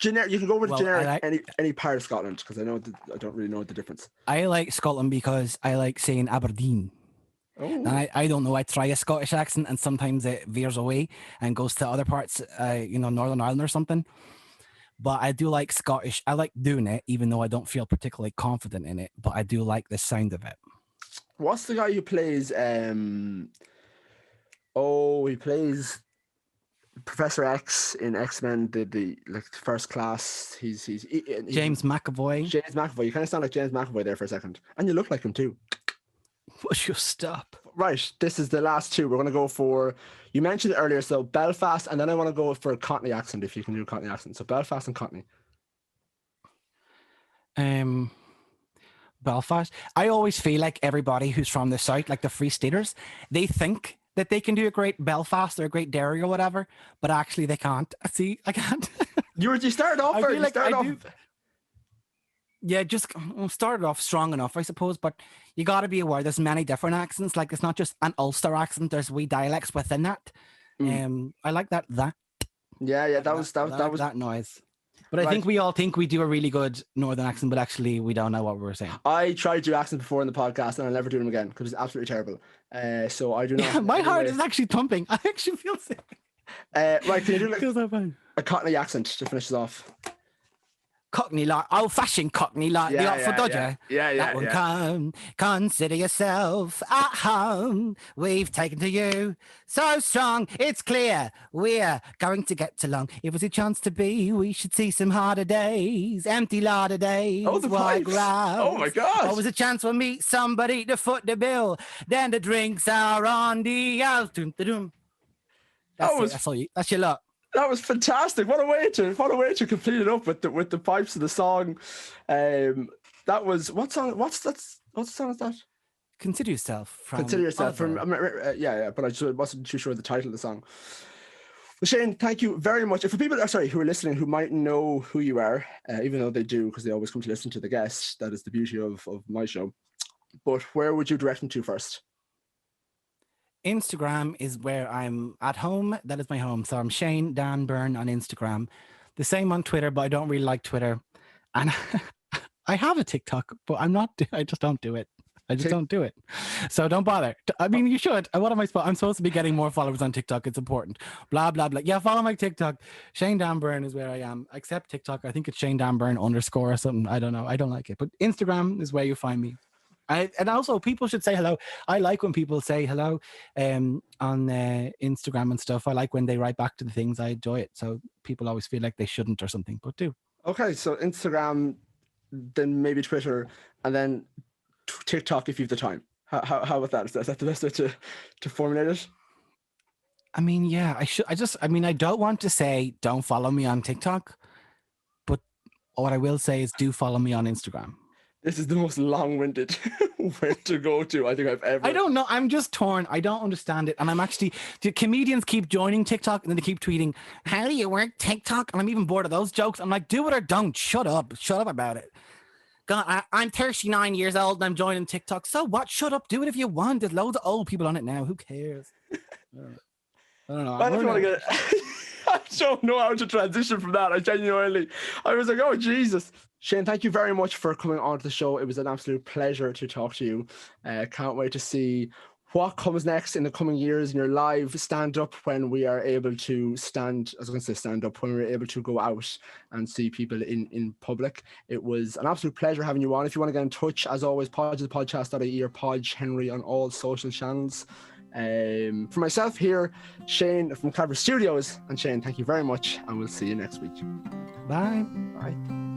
Speaker 2: Generic. You can go with generic any part of Scotland because I don't really know the difference.
Speaker 3: I like Scotland because I like saying Aberdeen. Oh. And I don't know. I try a Scottish accent and sometimes it veers away and goes to other parts, Northern Ireland or something. But I do like Scottish. I like doing it, even though I don't feel particularly confident in it. But I do like the sound of it.
Speaker 2: What's the guy who plays Oh, he plays Professor X in X-Men, the like first class. He's
Speaker 3: James McAvoy.
Speaker 2: James McAvoy. You kind of sound like James McAvoy there for a second, and you look like him too.
Speaker 3: Would you stop?
Speaker 2: Right, this is the last two. We're going to go for, you mentioned it earlier, so Belfast, and then I want to go for a Cockney accent, if you can do a Cockney accent. So Belfast and Cockney.
Speaker 3: Belfast. I always feel like everybody who's from the south, like the Free Staters, they think that they can do a great Belfast or a great Derry or whatever, but actually they can't. See, I can't.
Speaker 2: You started off
Speaker 3: I
Speaker 2: very,
Speaker 3: feel like I
Speaker 2: off.
Speaker 3: do. Yeah, just started off strong enough, I suppose, but you got to be aware there's many different accents. Like it's not just an Ulster accent. There's wee dialects within that. I like that.
Speaker 2: Yeah, that was
Speaker 3: that noise. But
Speaker 2: right.
Speaker 3: I think we all think we do a really good northern accent, but actually we don't know what we're saying.
Speaker 2: I tried to do accents before in the podcast, and I'll never do them again because it's absolutely terrible. So I do not.
Speaker 3: Yeah, my heart is actually thumping. I actually feel sick.
Speaker 2: Right, can you do like
Speaker 3: Feels so bad.
Speaker 2: a Cockney accent to finish us off?
Speaker 3: Cockney like old-fashioned Cockney like the Oxford Dodger.
Speaker 2: Yeah.
Speaker 3: That one come. Consider yourself at home. We've taken to you so strong. It's clear we're going to get along. If it's a chance to be, we should see some harder days. Empty larder days.
Speaker 2: Oh, the pipes. Oh my God.
Speaker 3: Always a chance we'll meet somebody to foot the bill. Then the drinks are on the out. That's your lot.
Speaker 2: That was fantastic. What a way to complete it up with the pipes of the song. That was what song? What song is that?
Speaker 3: Consider yourself.
Speaker 2: Consider yourself from yeah. But I just wasn't too sure of the title of the song. Well, Shane, thank you very much. For people who are listening who might know who you are, even though they do because they always come to listen to the guests. That is the beauty of my show. But where would you direct them to first?
Speaker 3: Instagram is where I'm at home. That is my home. So I'm Shane Dan Byrne on Instagram. The same on Twitter, but I don't really like Twitter. And I have a TikTok, but I just don't do it. Don't do it. So don't bother. I mean, you should. What am I supposed? I'm supposed to be getting more followers on TikTok. It's important. Blah, blah, blah. Yeah, follow my TikTok. Shane Dan Byrne is where I am. Except TikTok. I think it's Shane Dan Byrne _ or something. I don't know. I don't like it. But Instagram is where you find me. And also, people should say hello. I like when people say hello on Instagram and stuff. I like when they write back to the things. I enjoy it. So people always feel like they shouldn't or something, but do.
Speaker 2: Okay, so Instagram, then maybe Twitter, and then TikTok if you have the time. How about that? Is that the best way to formulate it?
Speaker 3: I mean, yeah, I don't want to say don't follow me on TikTok, but what I will say is do follow me on Instagram.
Speaker 2: This is the most long-winded way to go to I think I've ever.
Speaker 3: I don't know. I'm just torn. I don't understand it. And I'm actually, the comedians keep joining TikTok and then they keep tweeting, how do you work TikTok? And I'm even bored of those jokes. I'm like, do it or don't. Shut up. Shut up about it. God, I'm 39 years old and I'm joining TikTok. So what? Shut up. Do it if you want. There's loads of old people on it now. Who cares? I don't know.
Speaker 2: I don't know how to transition from that. I was like, oh, Jesus. Shane, thank you very much for coming on to the show. It was an absolute pleasure to talk to you. Can't wait to see what comes next in the coming years in your live stand-up when we are able to when we're able to go out and see people in public. It was an absolute pleasure having you on. If you want to get in touch, as always, podgethepodcast.ie or Podge Henry on all social channels. For myself here, Shane from Clever Studios, and Shane, thank you very much, and we'll see you next week.
Speaker 3: Bye.
Speaker 2: Bye.